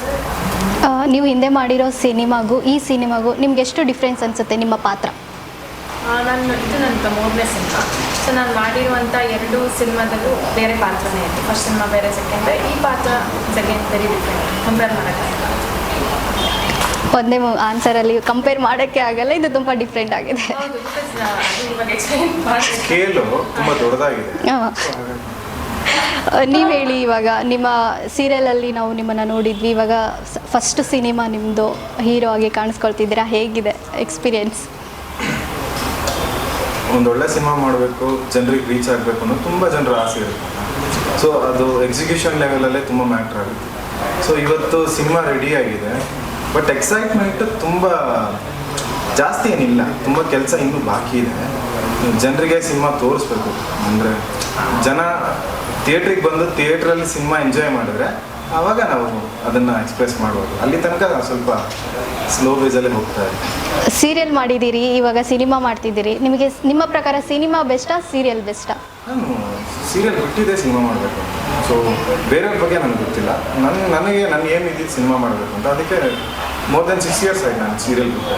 ನೀವು ಹಿಂದೆ ಮಾಡಿರೋ ಸಿನಿಮಾಗೂ ಈ ಸಿನಿಮಾಗೂ ನಿಮ್ಗೆ ಎಷ್ಟು ಡಿಫ್ರೆನ್ಸ್ ಅನಿಸುತ್ತೆ ನಿಮ್ಮ ಪಾತ್ರ? ಇದು ನನ್ನ 3ನೇ ಸಿನಿಮಾ. ಸೊ ನಾನು ಮಾಡಿರುವಂಥ 2 ಸಿನಿಮಾದಲ್ಲೂ ಬೇರೆ ಪಾತ್ರನೇ ಇತ್ತು. ಫಸ್ಟ್ ಸಿನಿಮಾ ಬೇರೆ, ಸೆಕೆಂಡ್ ಈ ಪಾತ್ರ ಸೆಕೆಂಡ್ ವೆರಿ ಡಿಫ್ರೆಂಟ್, ಕಂಪೇರ್ ಮಾಡೋಕ್ಕಾಗಲ್ಲ. ಒಂದೇ ಆನ್ಸರಲ್ಲಿ ಕಂಪೇರ್ ಮಾಡೋಕ್ಕೆ ಆಗಲ್ಲ, ಇದು ತುಂಬ ಡಿಫ್ರೆಂಟ್ ಆಗಿದೆ. ಹೌದು, ಬಿಕಾಸ್ ಅದು ಇವಾಗ ಎಕ್ಸ್ಪ್ಲೈನ್ ಮಾಡಿ ಸ್ಕೇಲು ತುಂಬ ದೊಡ್ಡದಾಗಿದೆ. ನೀವು ಹೇಳಿ, ಇವಾಗ ನಿಮ್ಮ ಸೀರಿಯಲಲ್ಲಿ ನಾವು ನಿಮ್ಮನ್ನು ನೋಡಿದ್ವಿ, ಇವಾಗ ಫಸ್ಟ್ ಸಿನಿಮಾ ನಿಮ್ಮದು, ಹೀರೋ ಆಗಿ ಕಾಣಿಸ್ಕೊಳ್ತಿದ್ದೀರಾ, ಹೇಗಿದೆ ಎಕ್ಸ್ಪೀರಿಯನ್ಸ್? ಒಂದೊಳ್ಳೆ ಸಿನಿಮಾ ಮಾಡಬೇಕು, ಜನರಿಗೆ ರೀಚ್ ಆಗಬೇಕು ಅನ್ನೋದು ತುಂಬ ಜನರ ಆಸೆ ಇರುತ್ತೆ. ಸೊ ಅದು ಎಕ್ಸಿಕ್ಯೂಷನ್ ಲೆವೆಲಲ್ಲೇ ತುಂಬ ಮ್ಯಾಟ್ರ್ ಆಗುತ್ತೆ. ಸೊ ಇವತ್ತು ಸಿನಿಮಾ ರೆಡಿ ಆಗಿದೆ, ಬಟ್ ಎಕ್ಸೈಟ್ಮೆಂಟ್ ತುಂಬ ಜಾಸ್ತಿ ಏನಿಲ್ಲ, ತುಂಬ ಕೆಲಸ ಇನ್ನೂ ಬಾಕಿ ಇದೆ. ಜನರಿಗೆ ಸಿನಿಮಾ ತೋರಿಸ್ಬೇಕು. ಅಂದರೆ ಜನ ಥಿಯೇಟ್ರಿಗೆ ಬಂದು ಥಿಯೇಟ್ರಲ್ಲಿ ಸಿನಿಮಾ ಎಂಜಾಯ್ ಮಾಡಿದ್ರೆ ಆವಾಗ ನಾವು ಅದನ್ನು ಎಕ್ಸ್ಪ್ರೆಸ್ ಮಾಡ್ಬೋದು. ಅಲ್ಲಿ ತನಕ ಸ್ವಲ್ಪ ಸ್ಲೋ ವೇಜಲ್ಲೇ ಹೋಗ್ತಾ ಇದೆ. ಸೀರಿಯಲ್ ಮಾಡಿದ್ದೀರಿ, ಇವಾಗ ಸಿನಿಮಾ ಮಾಡ್ತಿದ್ದೀರಿ, ನಿಮಗೆ ನಿಮ್ಮ ಪ್ರಕಾರ ಸಿನಿಮಾ ಬೆಸ್ಟಾ ಸೀರಿಯಲ್ ಬೆಸ್ಟಾ? ನಾನು ಸೀರಿಯಲ್ ಬಿಟ್ಟಿದ್ದೆ ಸಿನಿಮಾ ಮಾಡಬೇಕು. ಸೊ ಬೇರೆಯವ್ರ ಬಗ್ಗೆ ನನಗೆ ಗೊತ್ತಿಲ್ಲ. ನನಗೆ ಏನಿದ್ದಿದ್ದು ಸಿನಿಮಾ ಮಾಡಬೇಕು ಅಂತ. ಅದಕ್ಕೆ ಮೋರ್ ದೆನ್ 6 years ಆಯ್ತು ನಾನು ಸೀರಿಯಲ್ ಬಿಟ್ಟೆ.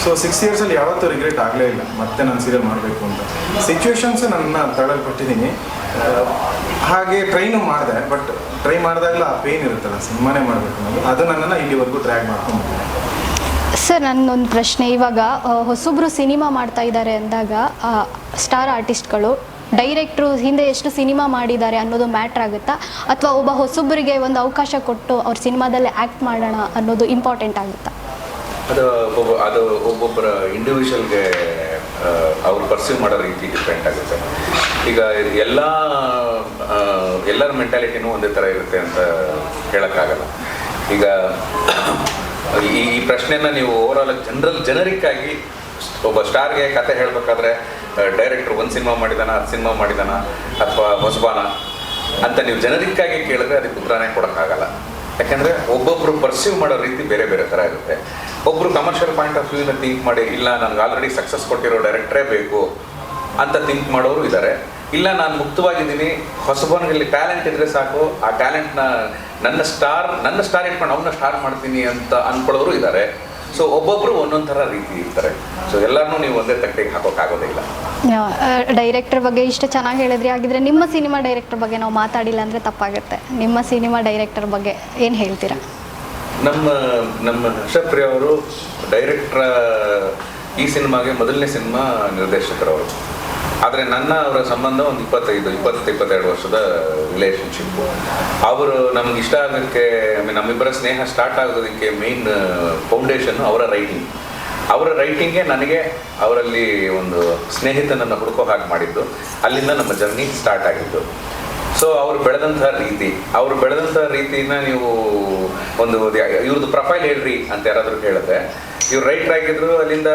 ಸೊ 6 yearsಲ್ಲಿ ಯಾವತ್ತೂ ರಿಗ್ರೆಟ್ ಆಗಲೇ ಇಲ್ಲ ಮತ್ತೆ ನಾನು ಸೀರಿಯಲ್ ಮಾಡಬೇಕು ಅಂತ. ಸಿಚುವೇಶನ್ಸ್ ನನ್ನ ತಗೊಳ್ಪಟ್ಟಿದ್ದೀನಿ, ಹಾಗೆ ಟ್ರೈನು ಮಾಡಿದೆ. ಬಟ್ ಟ್ರೈ ಮಾಡಿದಾಗಲೂ ಆ ಪೇಯ್ನ್ ಇರುತ್ತಲ್ಲ, ಸಿನಿಮಾನೇ ಮಾಡಬೇಕು ಅನ್ನೋದು, ಅದು ನನ್ನನ್ನು ಇಲ್ಲಿವರೆಗೂ ಟ್ರ್ಯಾಕ್ ಮಾಡ್ಕೊಂಡು. ಸರ್, ನನ್ನೊಂದು ಪ್ರಶ್ನೆ, ಇವಾಗ ಹೊಸೊಬ್ಬರು ಸಿನಿಮಾ ಮಾಡ್ತಾ ಇದ್ದಾರೆ ಅಂದಾಗ ಸ್ಟಾರ್ ಆರ್ಟಿಸ್ಟ್ಗಳು ಡೈರೆಕ್ಟ್ರು ಹಿಂದೆ ಎಷ್ಟು ಸಿನಿಮಾ ಮಾಡಿದ್ದಾರೆ ಅನ್ನೋದು ಮ್ಯಾಟ್ರ್ ಆಗುತ್ತಾ, ಅಥವಾ ಒಬ್ಬ ಹೊಸೊಬ್ಬರಿಗೆ ಒಂದು ಅವಕಾಶ ಕೊಟ್ಟು ಅವ್ರ ಸಿನಿಮಾದಲ್ಲಿ ಆ್ಯಕ್ಟ್ ಮಾಡೋಣ ಅನ್ನೋದು ಇಂಪಾರ್ಟೆಂಟ್ ಆಗುತ್ತಾ? ಅದು ಒಬ್ಬೊಬ್ಬರ ಇಂಡಿವಿಜುವಲ್ಗೆ ಅವ್ರು ಪರ್ಸೀವ್ ಮಾಡೋ ರೀತಿ ಡಿಪೆಂಡ್ ಆಗುತ್ತೆ. ಈಗ ಎಲ್ಲರ ಮೆಂಟಾಲಿಟಿನೂ ಒಂದೇ ಥರ ಇರುತ್ತೆ ಅಂತ ಹೇಳೋಕ್ಕಾಗಲ್ಲ. ಈಗ ಈ ಪ್ರಶ್ನೆನ ನೀವು ಓವರಾಲ್ ಜನರಿಕ್ ಆಗಿ ಒಬ್ಬ ಸ್ಟಾರ್ಗೆ ಕತೆ ಹೇಳಬೇಕಾದ್ರೆ ಡೈರೆಕ್ಟ್ರು 1 ಸಿನಿಮಾ ಮಾಡಿದಾನ, 10 ಸಿನಿಮಾ ಮಾಡಿದಾನ, ಅಥವಾ ಹೊಸಬಾನ ಅಂತ ನೀವು ಜನರಿಕ್ಕಾಗಿ ಕೇಳಿದ್ರೆ ಅದಕ್ಕೆ ಉತ್ತರನೇ ಕೊಡೋಕ್ಕಾಗಲ್ಲ. ಯಾಕೆಂದರೆ ಒಬ್ಬೊಬ್ಬರು ಪರ್ಸೀವ್ ಮಾಡೋ ರೀತಿ ಬೇರೆ ಬೇರೆ ಥರ ಇರುತ್ತೆ. ಒಬ್ಬರು ಕಮರ್ಷಿಯಲ್ ಪಾಯಿಂಟ್ ಆಫ್ ವ್ಯೂನ ಥಿಂಕ್ ಮಾಡಿ, ಇಲ್ಲ ನನಗೆ ಆಲ್ರೆಡಿ ಸಕ್ಸಸ್ ಕೊಟ್ಟಿರೋ ಡೈರೆಕ್ಟ್ರೇ ಬೇಕು ಅಂತ ಥಿಂಕ್ ಮಾಡೋರು ಇದ್ದಾರೆ. ಇಲ್ಲ, ನಾನು ಮುಕ್ತವಾಗಿದ್ದೀನಿ, ಹೊಸಬನಿಗೆ ಟ್ಯಾಲೆಂಟ್ ಇದ್ದರೆ ಸಾಕು, ಆ ಟ್ಯಾಲೆಂಟ್ನ ನನ್ನ ಸ್ಟಾರ್ ಇಟ್ಕೊಂಡು ಅವನ್ನ ಸ್ಟಾರ್ ಮಾಡ್ತೀನಿ ಅಂತ ಅಂದ್ಕೊಳ್ಳೋರು ಇದ್ದಾರೆ. ಸೊ ಒಬ್ಬೊಬ್ಬರು ಒಂದೊಂದು ಥರ ರೀತಿ ಇರ್ತಾರೆ. ಸೊ ಎಲ್ಲರನ್ನೂ ನೀವು ಒಂದೇ ತಟ್ಟೆಗೆ ಹಾಕೋಕ್ಕಾಗೋದಿಲ್ಲ. ಡೈರೆಕ್ಟರ್ ಬಗ್ಗೆ ಇಷ್ಟು ಚೆನ್ನಾಗಿ ಹೇಳಿದ್ರಿ, ಹಾಗಿದ್ರೆ ನಿಮ್ಮ ಸಿನಿಮಾ ಡೈರೆಕ್ಟರ್ ಬಗ್ಗೆ ನಾವು ಮಾತಾಡಿಲ್ಲ ಅಂದರೆ ತಪ್ಪಾಗುತ್ತೆ. ನಿಮ್ಮ ಸಿನಿಮಾ ಡೈರೆಕ್ಟರ್ ಬಗ್ಗೆ ಏನು ಹೇಳ್ತೀರಾ? ನಮ್ಮ ಹರ್ಷಪ್ರಿಯ ಅವರು ಡೈರೆಕ್ಟ್ರ ಈ ಸಿನಿಮಾಗೆ ಮೊದಲನೇ ಸಿನಿಮಾ ನಿರ್ದೇಶಕರವರು. ಆದರೆ ಅವರ ಸಂಬಂಧ ಒಂದು 22 ವರ್ಷದ ರಿಲೇಷನ್ಶಿಪ್ಪು. ಅವರು ನಮ್ಗೆ ಇಷ್ಟ ಆಗೋಕ್ಕೆ, ನಮ್ಮಿಬ್ಬರ ಸ್ನೇಹ ಸ್ಟಾರ್ಟ್ ಆಗೋದಕ್ಕೆ ಮೇನ್ ಫೌಂಡೇಶನ್ನು ಅವರ ರೈಟಿಂಗೇ ನನಗೆ ಅವರಲ್ಲಿ ಒಂದು ಸ್ನೇಹಿತನನ್ನು ಹುಡುಕೋ ಹಾಗೆ ಮಾಡಿದ್ದು. ಅಲ್ಲಿಂದ ನಮ್ಮ ಜರ್ನಿ ಸ್ಟಾರ್ಟ್ ಆಗಿದ್ದು. ಸೊ ಅವ್ರು ಬೆಳೆದಂತಹ ರೀತಿನ ನೀವು ಒಂದು ಇವ್ರದ್ದು ಪ್ರೊಫೈಲ್ ಹೇಳ್ರಿ ಅಂತ ಯಾರಾದರೂ ಹೇಳಿದ್ರೆ, ಇವ್ರು ರೈಟರ್ ಆಗಿದ್ರು, ಅಲ್ಲಿಂದ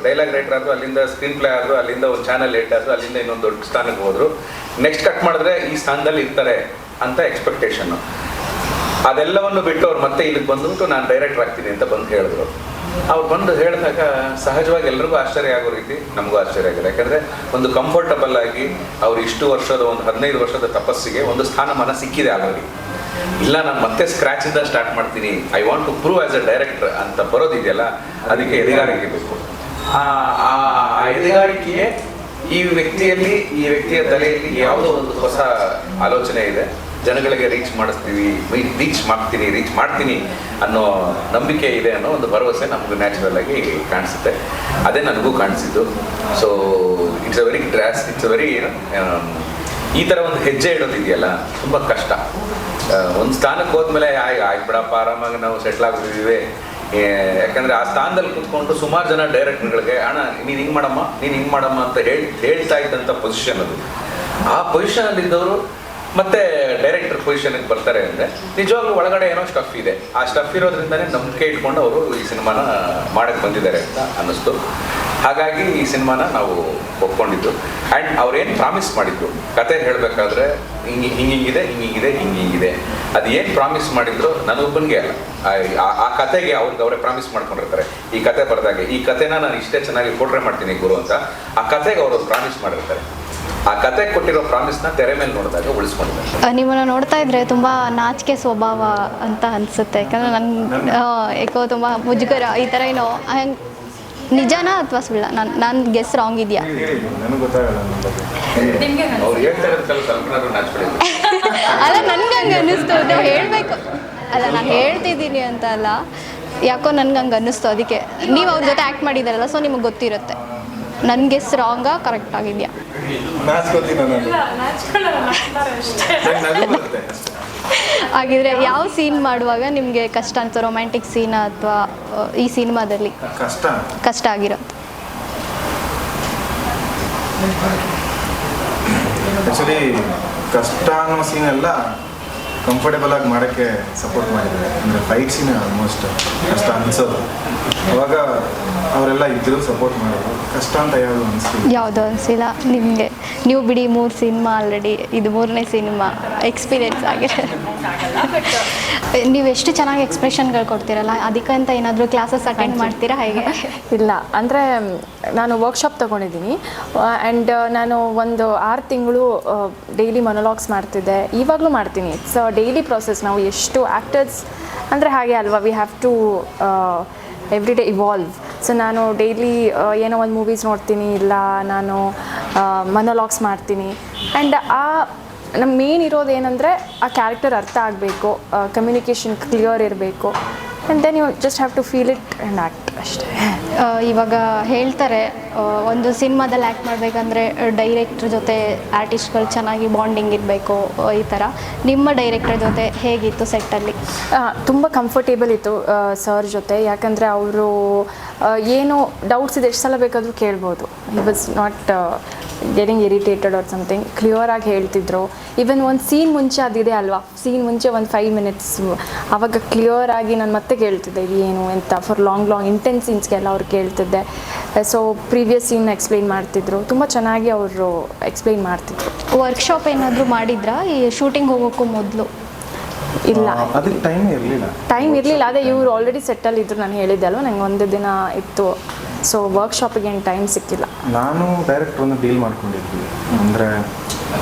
ಡೈಲಾಗ್ ರೈಟರ್ ಆದ್ರು, ಅಲ್ಲಿಂದ ಸ್ಕ್ರೀನ್ ಪ್ಲೇ ಆದ್ರು, ಅಲ್ಲಿಂದ ಒಂದು ಚಾನಲ್ ಹೆಡ್ ಆದ್ರು, ಅಲ್ಲಿಂದ ಇನ್ನೊಂದು ದೊಡ್ಡ ಸ್ಥಾನಕ್ಕೆ ಹೋದ್ರು, ನೆಕ್ಸ್ಟ್ ಕಟ್ ಮಾಡಿದ್ರೆ ಈ ಸ್ಥಾನದಲ್ಲಿ ಇರ್ತಾರೆ ಅಂತ ಎಕ್ಸ್ಪೆಕ್ಟೇಷನ್ನು. ಅದೆಲ್ಲವನ್ನು ಬಿಟ್ಟು ಅವ್ರು ಮತ್ತೆ ಇಲ್ಲಿಗೆ ಬಂದ್ಬಿಟ್ಟು ನಾನು ಡೈರೆಕ್ಟರ್ ಆಗ್ತೀನಿ ಅಂತ ಬಂದು ಹೇಳಿದ್ರು. ಅವ್ರು ಬಂದು ಹೇಳಿದಾಗ ಸಹಜವಾಗಿ ಎಲ್ರಿಗೂ ಆಶ್ಚರ್ಯ ಆಗೋ ರೀತಿ ನಮಗೂ ಆಶ್ಚರ್ಯ ಆಗಿದೆ. ಯಾಕಂದರೆ ಒಂದು ಕಂಫರ್ಟಬಲ್ ಆಗಿ ಅವ್ರು ಇಷ್ಟು ವರ್ಷದ ಒಂದು 15 ವರ್ಷದ ತಪಸ್ಸಿಗೆ ಒಂದು ಸ್ಥಾನಮಾನ ಸಿಕ್ಕಿದೆ ಆಲ್ರೆಡಿ. ಇಲ್ಲ ನಾನು ಮತ್ತೆ ಸ್ಕ್ರ್ಯಾಚಿಂದ ಸ್ಟಾರ್ಟ್ ಮಾಡ್ತೀನಿ, I want to prove as a director ಅಂತ ಬರೋದಿದೆಯಲ್ಲ, ಅದಕ್ಕೆ ಎದೆಗಾರಿಕೆ ಬೇಕು. ಆ ಎದೆಗಾರಿಕೆಯೇ ಈ ವ್ಯಕ್ತಿಯ ತಲೆಯಲ್ಲಿ ಯಾವುದೋ ಒಂದು ಹೊಸ ಆಲೋಚನೆ ಇದೆ, ಜನಗಳಿಗೆ ರೀಚ್ ಮಾಡ್ತೀನಿ ಅನ್ನೋ ನಂಬಿಕೆ ಇದೆ ಅನ್ನೋ ಒಂದು ಭರವಸೆ ನಮಗೂ ನ್ಯಾಚುರಲ್ ಆಗಿ ಕಾಣಿಸುತ್ತೆ. ಅದೇ ನನಗೂ ಕಾಣಿಸಿದ್ದು. ಸೊ ಇಟ್ಸ್ ಅ ವೆರಿ ಈ ಥರ ಒಂದು ಹೆಜ್ಜೆ ಇಡೋದಿದೆಯಲ್ಲ ತುಂಬ ಕಷ್ಟ. ಒಂದು ಸ್ಥಾನಕ್ಕೆ ಹೋದ್ಮೇಲೆ ಆಯ್ತು ಬಿಡಪ್ಪ ಆರಾಮಾಗಿ ನಾವು ಸೆಟ್ಲ್ ಆಗ್ಬಿಟ್ಟಿದ್ದೀವಿ. ಯಾಕಂದರೆ ಆ ಸ್ಥಾನದಲ್ಲಿ ಕೂತ್ಕೊಂಡು ಸುಮಾರು ಜನ ಡೈರೆಕ್ಟರ್ಗಳಿಗೆ ಅಣ್ಣ ನೀನು ಹಿಂಗೆ ಮಾಡಮ್ಮ ಅಂತ ಹೇಳ್ತಾ ಇದ್ದಂಥ ಪೊಸಿಷನ್ ಅದು. ಆ ಪೊಸಿಷನಲ್ಲಿದ್ದವರು ಮತ್ತೆ ಡೈರೆಕ್ಟರ್ ಪೊಸಿಷನ್ಗೆ ಬರ್ತಾರೆ ಅಂದರೆ ನಿಜವಾಗ್ಲೂ ಒಳಗಡೆ ಏನೋ ಸ್ಟಫ್ ಇದೆ. ಆ ಸ್ಟಫ್ ಇರೋದ್ರಿಂದನೇ ನಂಬಿಕೆ ಇಟ್ಕೊಂಡು ಅವರು ಈ ಸಿನಿಮಾನ ಮಾಡಕ್ಕೆ ಬಂದಿದ್ದಾರೆ ಅಂತ ಅನ್ನಿಸ್ತು. ಹಾಗಾಗಿ ಈ ಸಿನಿಮಾನ ನಾವು ಒಪ್ಕೊಂಡಿದ್ದು. ಆ್ಯಂಡ್ ಅವ್ರೇನು ಪ್ರಾಮಿಸ್ ಮಾಡಿದ್ರು ಕತೆ ಹೇಳಬೇಕಾದ್ರೆ ಹಿಂಗಿದೆ ಅದು ಏನು ಪ್ರಾಮಿಸ್ ಮಾಡಿದ್ರು ನನಗೊಬ್ಬನಿಗೆ ಅಲ್ಲ, ಆ ಕತೆಗೆ ಅವರೇ ಪ್ರಾಮಿಸ್ ಮಾಡ್ಕೊಂಡಿರ್ತಾರೆ. ಈ ಕತೆ ಬರೆದಾಗೆ ಈ ಕತೆನ ನಾನು ಇಷ್ಟೇ ಚೆನ್ನಾಗಿ ಪೋರ್ಟ್ರೇ ಮಾಡ್ತೀನಿ ಗುರು ಅಂತ ಆ ಕತೆಗೆ ಅವರು ಪ್ರಾಮಿಸ್ ಮಾಡಿರ್ತಾರೆ. ಆ ಕತೆ ಕೊಟ್ಟಿರೋ ಪ್ರಾಮಿಸ್ನ ತೆರೆ ಮೇಲೆ ನೋಡಿದಾಗ ಉಳಿಸ್ಕೊಂಡಿದ್ದಾರೆ. ನಿಮ್ಮನ್ನ ನೋಡ್ತಾ ಇದ್ರೆ ತುಂಬಾ ನಾಚಿಕೆ ಸ್ವಭಾವ ಅಂತ ಅನ್ಸುತ್ತೆ. ಯಾಕಂದ್ರೆ ಏಕೋ ತುಂಬಾ ಮುಜುಗರ ಈ ಥರ ಏನೋ ನಿಜಾನ ಅಥವಾ ಸುಳ್ಳ? ನಾನು ಗೆಸ್ ರಾಂಗ್ ಇದೆಯಾ? ಅಲ್ಲ ನನ್ಗೆ ಹಂಗೆ ಅನ್ನಿಸ್ತು, ನೀವು ಹೇಳಬೇಕು. ಅಲ್ಲ ನಾನು ಹೇಳ್ತಿದ್ದೀನಿ ಅಂತ ಅಲ್ಲ, ಯಾಕೋ ನನ್ಗೆ ಹಂಗೆ ಅನ್ನಿಸ್ತು. ಅದಕ್ಕೆ ನೀವು ಅವ್ರ ಜೊತೆ ಆ್ಯಕ್ಟ್ ಮಾಡಿದಾರಲ್ಲ, ಸೊ ನಿಮಗೆ ಗೊತ್ತಿರುತ್ತೆ. ನನ್ನ ಗೆಸ್ ರಾಂಗಾ ಕರೆಕ್ಟ್ ಆಗಿದೆಯಾ? ಹಾಗಿದ್ರೆ ಯಾವ ಸೀನ್ ಮಾಡುವಾಗ ನಿಮಗೆ ಕಷ್ಟ ಅನ್ಸೋ? ರೊಮ್ಯಾಂಟಿಕ್ ಸೀನ್ ಅಥವಾ ಈ ಸಿನಿಮಾದಲ್ಲಿ ಕಷ್ಟ ಆಗಿರೋ? ಆ್ಯಕ್ಚುಲಿ ಕಷ್ಟ ಅನ್ನೋ ಸೀನ್ ಎಲ್ಲ ಕಂಫರ್ಟೇಬಲ್ ಆಗಿ ಮಾಡೋಕ್ಕೆ ಸಪೋರ್ಟ್ ಮಾಡಿದ್ದಾರೆ. ಅಂದರೆ ಫೈಟ್ ಸೀನ್ ಆಲ್ಮೋಸ್ಟ್ ಕಷ್ಟ ಅನಿಸೋದು. ಅವಾಗ ಅವರೆಲ್ಲ ಇದ್ದರೂ ಸಪೋರ್ಟ್ ಮಾಡೋದು. ಕಷ್ಟ ಅಂತ ಯಾವುದೂ ಅನಿಸಿಲ್ಲ ನಿಮಗೆ? ನೀವು ಬಿಡಿ 3 ಸಿನಿಮಾ ಆಲ್ರೆಡಿ, ಇದು 3ನೇ ಸಿನಿಮಾ, ಎಕ್ಸ್ಪೀರಿಯೆನ್ಸ್ ಆಗಿದೆ. ನೀವು ಎಷ್ಟು ಚೆನ್ನಾಗಿ ಎಕ್ಸ್ಪ್ರೆಷನ್ಗಳು ಕೊಡ್ತೀರಲ್ಲ, ಅದಕ್ಕಂತ ಏನಾದರೂ ಕ್ಲಾಸಸ್ ಅಟೆಂಡ್ ಮಾಡ್ತೀರಾ ಹೇಗೆ? ಇಲ್ಲ, ಅಂದರೆ ನಾನು ವರ್ಕ್ಶಾಪ್ ತೊಗೊಂಡಿದ್ದೀನಿ. ಆ್ಯಂಡ್ ನಾನು ಒಂದು 6 ತಿಂಗಳು ಡೈಲಿ ಮೊನೊಲಾಗ್ಸ್ ಮಾಡ್ತಿದ್ದೆ. ಇವಾಗಲೂ ಮಾಡ್ತೀನಿ. It's daily process. ನಾವು ಎಷ್ಟು ಆ್ಯಕ್ಟರ್ಸ್ ಅಂದರೆ ಹಾಗೆ ಅಲ್ವಾ, we have to every day evolve. So ನಾನು ಡೈಲಿ ಏನೋ ಒಂದು ಮೂವೀಸ್ ನೋಡ್ತೀನಿ, ಇಲ್ಲ ನಾನು ಮೊನೊಲಾಗ್ಸ್ ಮಾಡ್ತೀನಿ. ಆ್ಯಂಡ್ ನಮ್ಮ ಮೇನ್ ಇರೋದು ಏನಂದರೆ ಆ ಕ್ಯಾರೆಕ್ಟರ್ ಅರ್ಥ ಆಗಬೇಕು, ಕಮ್ಯುನಿಕೇಷನ್ ಕ್ಲಿಯರ್ ಇರಬೇಕು. And then you just have to feel it and act ಅಷ್ಟೇ. ಇವಾಗ ಹೇಳ್ತಾರೆ ಒಂದು ಸಿನಿಮಾದಲ್ಲಿ ಆ್ಯಕ್ಟ್ ಮಾಡಬೇಕಂದ್ರೆ ಡೈರೆಕ್ಟ್ರ್ ಜೊತೆ ಆರ್ಟಿಸ್ಟ್ಗಳು ಚೆನ್ನಾಗಿ ಬಾಂಡಿಂಗ್ ಇರಬೇಕು ಈ ಥರ. ನಿಮ್ಮ ಡೈರೆಕ್ಟರ್ ಜೊತೆ ಹೇಗಿತ್ತು ಸೆಟ್ಟಲ್ಲಿ? ತುಂಬ ಕಂಫರ್ಟೇಬಲ್ ಇತ್ತು ಸರ್ ಜೊತೆ. ಯಾಕಂದರೆ ಅವರು ಏನು ಡೌಟ್ಸ್ ಇದೆ ಎಷ್ಟು ಸಲ ಬೇಕಾದರೂ ಕೇಳ್ಬೋದು. He was not getting irritated or something. ಕ್ಲಿಯರಾಗಿ ಹೇಳ್ತಿದ್ರು. ಈವನ್ ಒಂದು ಸೀನ್ ಮುಂಚೆ ಅದಿದೆ ಅಲ್ವಾ, ಸೀನ್ ಮುಂಚೆ ಒಂದು 5 ಮಿನಿಟ್ಸ್ ಆವಾಗ ಕ್ಲಿಯರಾಗಿ ನಾನು ಮತ್ತೆ ಕೇಳ್ತಿದ್ದೆ ಏನು ಅಂತ. ಫಾರ್ ಲಾಂಗ್ ಇಂಟೆನ್ಸ್ ಸೀನ್ಸ್ಗೆಲ್ಲ ಅವ್ರು ಕೇಳ್ತಿದ್ದೆ. ಸೊ ಪ್ರೀವಿಯಸ್ ಸೀನ್ ಎಕ್ಸ್ಪ್ಲೈನ್ ಮಾಡ್ತಿದ್ರು. ತುಂಬ ಚೆನ್ನಾಗಿ ಅವರು ಎಕ್ಸ್ಪ್ಲೈನ್ ಮಾಡ್ತಿದ್ರು. ವರ್ಕ್ಶಾಪ್ ಏನಾದರೂ ಮಾಡಿದ್ರಾ ಈ ಶೂಟಿಂಗ್ ಹೋಗೋಕ್ಕೂ ಮೊದಲು? ಇಲ್ಲ, ಅದಕ್ಕೆ ಟೈಮ್ ಇರಲಿಲ್ಲ. ಅದೇ ಇವರು ಆಲ್ರೆಡಿ ಸೆಟ್ಟಲ್ಲಿ ಇದ್ರು, ನಾನು ಹೇಳಿದ್ದೆ ಅಲ್ವ, ನಂಗೆ ಒಂದು ದಿನ ಇತ್ತು. ಸೊ ವರ್ಕ್ಶಾಪಿಗೆ ಏನು ಟೈಮ್ ಸಿಕ್ಕಿಲ್ಲ. ನಾನು ಡೈರೆಕ್ಟ್ರನ್ನು ಡೀಲ್ ಮಾಡ್ಕೊಂಡಿದ್ವಿ. ಅಂದರೆ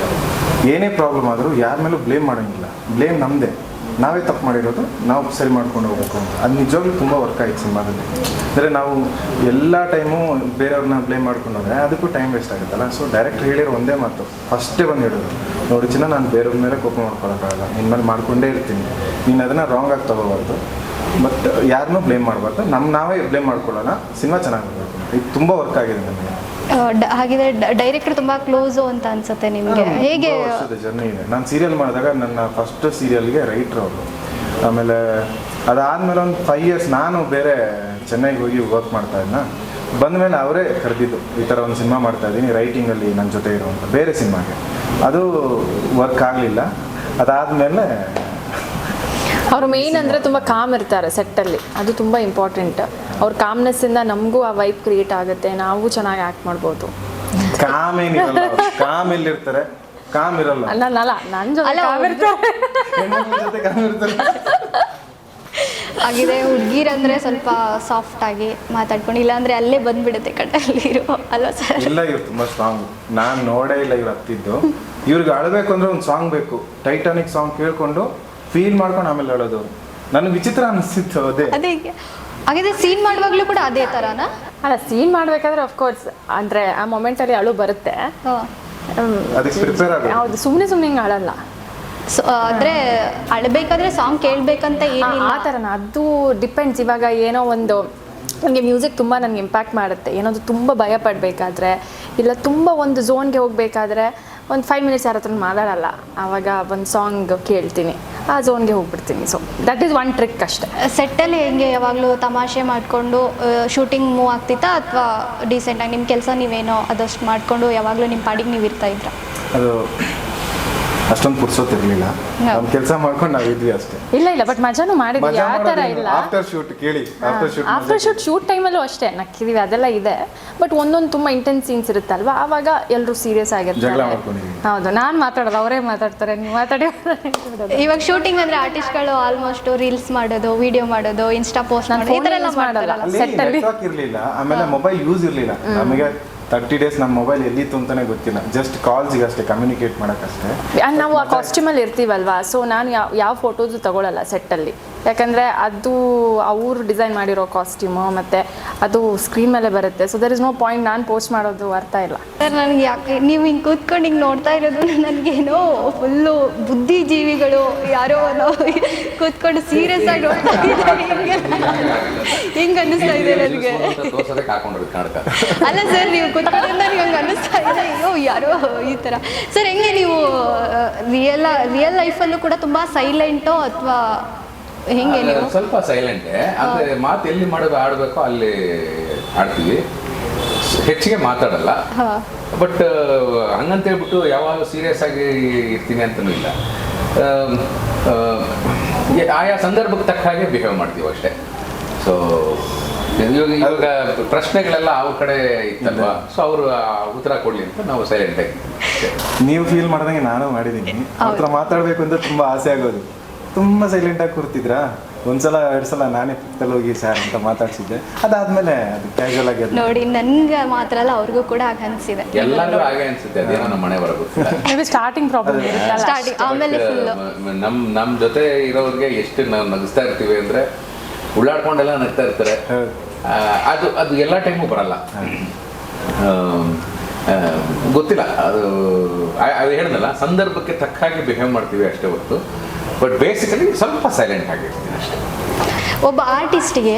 ಏನೇ ಪ್ರಾಬ್ಲಮ್ ಆದರೂ ಯಾರ ಮೇಲೂ ಬ್ಲೇಮ್ ಮಾಡೋಂಗಿಲ್ಲ. ಬ್ಲೇಮ್ ನಮ್ಮದೇ, ನಾವೇ ತಪ್ಪು ಮಾಡಿರೋದು, ನಾವು ಸರಿ ಮಾಡ್ಕೊಂಡು ಹೋಗ್ಬೇಕು ಅಂತ. ಅದು ನಿಜವಾಗ್ಲೂ ತುಂಬ ವರ್ಕ್ ಆಯಿತು ಸಿನಿಮಾದಲ್ಲಿ. ಅಂದರೆ ನಾವು ಎಲ್ಲ ಟೈಮು ಬೇರೆಯವ್ರನ್ನ ಬ್ಲೇಮ್ ಮಾಡ್ಕೊಂಡೋದ್ರೆ ಅದಕ್ಕೂ ಟೈಮ್ ವೇಸ್ಟ್ ಆಗುತ್ತಲ್ಲ. ಸೊ ಡೈರೆಕ್ಟ್ರ್ ಹೇಳಿರೋ ಒಂದೇ ಮಾತು ಫಸ್ಟೇ ಬಂದು ಹೇಳೋದು, ನೋಡಿ ಚಿನ್ನ, ನಾನು ಬೇರೆಯವ್ರ ಮೇಲೆ ಕೋಪ ಮಾಡ್ಕೊಳಕ್ಕಾಗಲ್ಲ, ನಿನ್ನ ಮೇಲೆ ಮಾಡ್ಕೊಂಡೇ ಇರ್ತೀನಿ, ನೀನು ಅದನ್ನು ರಾಂಗ್ ಆಗಿ ತೊಗೋಬಾರ್ದು, ಬಟ್ ಯಾರನ್ನೂ ಬ್ಲೇಮ್ ಮಾಡಬಾರ್ದು, ನಾವೇ ಬ್ಲೇಮ್ ಮಾಡ್ಕೊಳ್ಳೋಣ, ಸಿನಿಮಾ ಚೆನ್ನಾಗಿರ್ಬೇಕು. ಇದು ತುಂಬ ವರ್ಕ್ ಆಗಿದೆ ನನಗೆ. ಹಾಗಿದ್ರೆ ಡೈರೆಕ್ಟರ್ ತುಂಬ ಕ್ಲೋಸು ಅಂತ ಅನ್ಸುತ್ತೆ ನಿಮಗೆ? ಹೇಗೆ ಜರ್ನಿ ಇದೆ. ನಾನು ಸೀರಿಯಲ್ ಮಾಡಿದಾಗ ನನ್ನ ಫಸ್ಟ್ ಸೀರಿಯಲ್ಗೆ ರೈಟ್ರ್ ಅವರು. ಆಮೇಲೆ ಅದಾದಮೇಲೆ ಒಂದು 5 ಇಯರ್ಸ್ ನಾನು ಬೇರೆ ಚೆನ್ನೈಗೆ ಹೋಗಿ ವರ್ಕ್ ಮಾಡ್ತಾ ಇದ್ನ. ಬಂದಮೇಲೆ ಅವರೇ ಕರೆದಿದ್ದು, ಈ ಥರ ಒಂದು ಸಿನಿಮಾ ಮಾಡ್ತಾಯಿದ್ದೀನಿ, ರೈಟಿಂಗಲ್ಲಿ ನನ್ನ ಜೊತೆ ಇರುವಂಥ ಬೇರೆ ಸಿನಿಮಾಗೆ. ಅದು ವರ್ಕ್ ಆಗಲಿಲ್ಲ. ಅದಾದಮೇಲೆ ಅವರು ಮೇಯ್ನ್ ಅಂದರೆ ತುಂಬ ಕಾಮ್ ಇರ್ತಾರೆ ಸೆಟ್ಟಲ್ಲಿ, ಅದು ತುಂಬ ಇಂಪಾರ್ಟೆಂಟ್. ಅವ್ರ ಕಾಮ್ನೆಸ್ಸಿಂದ ನಮಗೂ ಆ ವೈಬ್ ಕ್ರಿಯೇಟ್ ಆಗುತ್ತೆ, ನಾವು ಚೆನ್ನಾಗಿ ಆ್ಯಕ್ಟ್ ಮಾಡ್ಬೋದು. ಕಾಮ್ ಏನಿರಲ್ಲ, ಕಾಮ್ ಎಲ್ಲಿರ್ತಾರೆ, ಕಾಮ್ ಇರಲ್ಲ. ನನ್ನ ಜೊತೆ ಜೊತೆ ಕಾಮ್ ಇರ್ತಾರೆ. ಆಗಿದೆ ಹುಡುಗಿರಂದ್ರೆ ಸ್ವಲ್ಪ ಸಾಫ್ಟ್ ಆಗಿ ಮಾತಾಡ್ಕೊಂಡು, ಇಲ್ಲಾಂದ್ರೆ ಅಲ್ಲೇ ಬಂದ್ಬಿಡುತ್ತೆ ಕಟ್ಟಲ್ಲಿ ಇರೋ ಅಲ್ವಾ ಸರ್? ಇಲ್ಲ, ಇವ್ರು ತುಂಬ ಸ್ಟ್ರಾಂಗ್. ನಾನು ನೋಡೇ ಇಲ್ಲ ಇವ್ರು ಹತ್ತಿದ್ದು. ಇವ್ರಿಗೆ ಅಳಬೇಕು ಅಂದರೆ ಒಂದು ಸಾಂಗ್ ಬೇಕು, ಟೈಟಾನಿಕ್ ಸಾಂಗ್ ಕೇಳ್ಕೊಂಡು ಫೀಲ್ ಮಾಡ್ಕೊಂಡು ಆಮೇಲೆ ಹೇಳೋದು. ನನಗೆ ವಿಚಿತ್ರ ಅನಿಸ್ತಿತ್ತು ಅದೇ. ಹಾಗಿದ್ರೆ ಸೀನ್ ಮಾಡುವಾಗಲೂ ಕೂಡ ಅದೇ ಥರನಾ? ಅಲ್ಲ, ಸೀನ್ ಮಾಡಬೇಕಾದ್ರೆ ಅಫ್ಕೋರ್ಸ್ ಅಂದರೆ ಆ ಮೊಮೆಂಟಲ್ಲಿ ಅಳು ಬರುತ್ತೆ. ಅದಕ್ಕೆ ಪ್ರಿಪೇರ್ ಆಗೋದು. ಹೌದು, ಸುಮ್ಮನೆ ಹಿಂಗೆ ಅಳಲ್ಲ. ಅಂದರೆ ಅಳಬೇಕಾದ್ರೆ ಸಾಂಗ್ ಕೇಳಬೇಕಂತ ಏನಿಲ್ಲ ಆ ಥರನ, ಅದು ಡಿಪೆಂಡ್ಸ್. ಇವಾಗ ಏನೋ ಒಂದು ನನಗೆ ಮ್ಯೂಸಿಕ್ ತುಂಬ ನನಗೆ ಇಂಪ್ಯಾಕ್ಟ್ ಮಾಡುತ್ತೆ. ಏನಾದರೂ ತುಂಬ ಭಯ ಪಡಬೇಕಾದ್ರೆ, ಇಲ್ಲ ತುಂಬ ಒಂದು ಝೋನ್ಗೆ ಹೋಗಬೇಕಾದ್ರೆ ಒಂದು 5 ಮಿನಿಟ್ಸ್ ಯಾರ ಹತ್ರ ಮಾತಾಡಲ್ಲ, ಆವಾಗ ಒಂದು ಸಾಂಗ್ ಕೇಳ್ತೀನಿ, ಆ ಝೋನ್ಗೆ ಹೋಗ್ಬಿಡ್ತೀನಿ. So that is one trick ಅಷ್ಟೇ. ಸೆಟ್ಟಲ್ಲಿ ಹೆಂಗೆ ಯಾವಾಗಲೂ ತಮಾಷೆ ಮಾಡಿಕೊಂಡು ಶೂಟಿಂಗ್ ಮೂವ್ ಆಗ್ತಿತ್ತಾ, ಅಥವಾ ಡೀಸೆಂಟಾಗಿ ನಿಮ್ಮ ಕೆಲಸ ನೀವೇನೋ ಅದಷ್ಟು ಮಾಡಿಕೊಂಡು ಯಾವಾಗಲೂ ನಿಮ್ಮ ಪಾಡಿಗೆ ನೀವು ಇರ್ತಾ ಇದ್ರ? ಅದು ಅಷ್ಟೊಂದು ಪುರ್ಸೋತಿರ್ಲಿಲ್ಲ, ನಮ್ಮ ಕೆಲಸ ಮಾಡ್ಕೊಂಡು ನಾವಿದ್ವಿ ಅಷ್ಟೇ. ಇಲ್ಲ ಬಟ್ ಮಜಾನು ಮಾಡಿದ್ವಿ, ಆ ಥರ ಇಲ್ಲ. ಆಫ್ಟರ್ ಶೂಟ್ ಕೇಳಿ, ಆಫ್ಟರ್ ಶೂಟ್ ಟೈಮಲ್ಲೂ ಅಷ್ಟೇ ನಕ್ಕಿದೀವಿ, ಅದೆಲ್ಲ ಇದೆ. ಬಟ್ ಒಂದೊಂದು ತುಂಬ ಇಂಟೆನ್ಸ್ ಸೀನ್ಸ್ ಇರುತ್ತಲ್ವಾ, ಆವಾಗ ಎಲ್ಲರೂ ಸೀರಿಯಸ್ ಜಗಳ ಆಗಿರ್ತಾರೆ. ಮಾಡ್ಕೊಂಡಿದ್ದೀವಿ. ಹೌದು, ನಾನು ಮಾತಾಡೋದು, ಅವರೇ ಮಾತಾಡ್ತಾರೆ, ನೀವು ಮಾತಾಡಿ. ಇವಾಗ ಶೂಟಿಂಗ್ ಅಂದರೆ ಆರ್ಟಿಸ್ಟ್ಗಳು ಆಲ್ಮೋಸ್ಟ್ ರೀಲ್ಸ್ ಮಾಡೋದು, ವಿಡಿಯೋ ಮಾಡೋದು, ಇನ್ಸ್ಟಾ ಪೋಸ್ಟ್ ಮಾಡೋದು, ಈ ಥರ ಎಲ್ಲ ಮಾಡಲ್ಲ. ಅಲ್ಲಿ ನೆಟ್ವರ್ಕ್ ಇರಲಿಲ್ಲ, ಆಮೇಲೆ ಮೊಬೈಲ್ ಯೂಸ್ ಇರಲಿಲ್ಲ. ನಮಗೆ 30 ಡೇಸ್ ನಮ್ಮ ಮೊಬೈಲ್ ಎಲ್ಲಿತ್ತು ಅಂತಾನೆ ಗೊತ್ತಿಲ್ಲ, ಜಸ್ಟ್ ಕಾಲ್ಸ್ಗೆ ಅಷ್ಟೇ, ಕಮ್ಯುನಿಕೇಟ್ ಮಾಡೋಕ್ಕಷ್ಟೇ. ನಾವು ಆ ಕಾಸ್ಟ್ಯೂಮಲ್ಲಿ ಇರ್ತೀವಲ್ವಾ, ಸೊ ನಾನು ಯಾವ ಫೋಟೋಸು ತಗೊಳ್ಳಲ್ಲ ಸೆಟ್ಟಲ್ಲಿ. ಯಾಕಂದರೆ ಅದು ಅವರು ಡಿಸೈನ್ ಮಾಡಿರೋ ಕಾಸ್ಟ್ಯೂಮು, ಮತ್ತು ಅದು ಸ್ಕ್ರೀನ್ ಮೇಲೆ ಬರುತ್ತೆ. So there is no point ನಾನು ಪೋಸ್ಟ್ ಮಾಡೋದು ಅರ್ಥ ಇಲ್ಲ. ಸರ್, ನನಗೆ ಯಾಕೆ ನೀವು ಹಿಂಗೆ ಕೂತ್ಕೊಂಡು ಹಿಂಗೆ ನೋಡ್ತಾ ಇರೋದು ನನಗೇನೋ ಫುಲ್ಲು ಬುದ್ಧಿಜೀವಿಗಳು ಯಾರೋ ನಾವು ಕೂತ್ಕೊಂಡು ಸೀರಿಯಸ್ ಆಗಿ ನೋಡ್ತಾ ಇದ್ದಾರೆ ಹಿಂಗೆ ಅನ್ನಿಸ್ತಾ ಇದೆ ನನಗೆ. ಅಲ್ಲ ಸರ್, ನೀವು ಕೂತ್ಕೊಂಡು ನನಗೆ ಹಂಗೆ ಅನ್ನಿಸ್ತಾ ಇದೆ, ಅಯ್ಯೋ ಯಾರೋ ಈ ಥರ. ಸರ್, ಹೆಂಗೆ ನೀವು ರಿಯಲ್ ಲೈಫಲ್ಲೂ ಕೂಡ ತುಂಬ ಸೈಲೆಂಟೋ ಅಥವಾ ಹೆಂಗೆ? ನೀವು ಸ್ವಲ್ಪ ಸೈಲೆಂಟೇ, ಅಂದ್ರೆ ಮಾತು ಎಲ್ಲಿ ಆಡಬೇಕೋ ಅಲ್ಲಿ ಆಡ್ತೀವಿ, ಹೆಚ್ಚಿಗೆ ಮಾತಾಡಲ್ಲ. ಬಟ್ ಹಂಗಂತ ಹೇಳ್ಬಿಟ್ಟು ಯಾವಾಗ ಸೀರಿಯಸ್ ಆಗಿ ಇರ್ತೀನಿ ಅಂತನೂ ಇಲ್ಲ. ಆಯಾ ಸಂದರ್ಭಕ್ಕೆ ತಕ್ಕ ಹಾಗೆ ಬಿಹೇವ್ ಮಾಡ್ತೀವಿ ಅಷ್ಟೇ. ಸೊ ಇವಾಗ ಪ್ರಶ್ನೆಗಳೆಲ್ಲ ಅವ್ರ ಕಡೆ ಇತ್ತಲ್ವಾ, ಸೊ ಅವರು ಉತ್ತರ ಕೊಡ್ಲಿ ಅಂತ ನಾವು ಸೈಲೆಂಟ್ ಆಗಿ. ನೀವು ಫೀಲ್ ಮಾಡ್ದಂಗೆ ನಾನು ಮಾಡಿದ್ದೀನಿ. ಅವ್ರ ಮಾತಾಡಬೇಕು ಅಂತ ತುಂಬಾ ಆಸೆ ಆಗೋದು, ತುಂಬ ಸೈಲೆಂಟಾಗಿ ಕೂರ್ತಿದ್ರಾ. ಒಂದ್ಸಲ 2 ಸಲ ನಾನೇ ಪಕ್ಕದಲ್ಲಿ ಹೋಗಿ ಸರ್ ಅಂತ ಮಾತಾಡ್ಸಿದ್ದೆ, ಅದಾದ್ಮೇಲೆ ಅದು ಕ್ಯಾಶುವಲ್ ಆಗಿ ನೋಡಿ, ನನ್ಗೆ ಮಾತ್ರ ಅಲ್ಲ, ಅವ್ರಿಗೂ ಕೂಡ ಹಾಗೆ ಅನ್ಸಿದೆ. ಎಲ್ಲರೂ ಹಾಗೆ ಅನ್ಸುತ್ತೆ, ಅದೇನೋ ನಮ್ಮ ಮನೆ ಬರಬೇಕು. ಸ್ಟಾರ್ಟಿಂಗ್ ಪ್ರಾಬ್ಲಮ್ ಸ್ಟಾರ್ಟಿಂಗ್, ಆಮೇಲೆ ನಮ್ಮ ಜೊತೆ ಇರೋರಿಗೆ ಎಷ್ಟು ನಾವು ನಗಿಸ್ತಾ ಇರ್ತೀವಿ ಅಂದ್ರೆ ಉಳ್ಳಾಡ್ಕೊಂಡೆಲ್ಲ ನಗ್ತಾ ಇರ್ತಾರೆ. ಅದು ಎಲ್ಲ ಟೈಮು ಬರಲ್ಲ, ಗೊತ್ತಿಲ್ಲ. ಅದು ಹೇಳಿದ್ನಲ್ಲ, ಸಂದರ್ಭಕ್ಕೆ ತಕ್ಕ ಹಾಗೆ ಬಿಹೇವ್ ಮಾಡ್ತೀವಿ ಅಷ್ಟೇ ಹೊರತು, ಬಟ್ ಬೇಸಿಕಲಿ ಸ್ವಲ್ಪ ಸೈಲೆಂಟ್ ಆಗಿರ್ತೀನಿ ಅಷ್ಟೇ. ಒಬ್ಬ ಆರ್ಟಿಸ್ಟಿಗೆ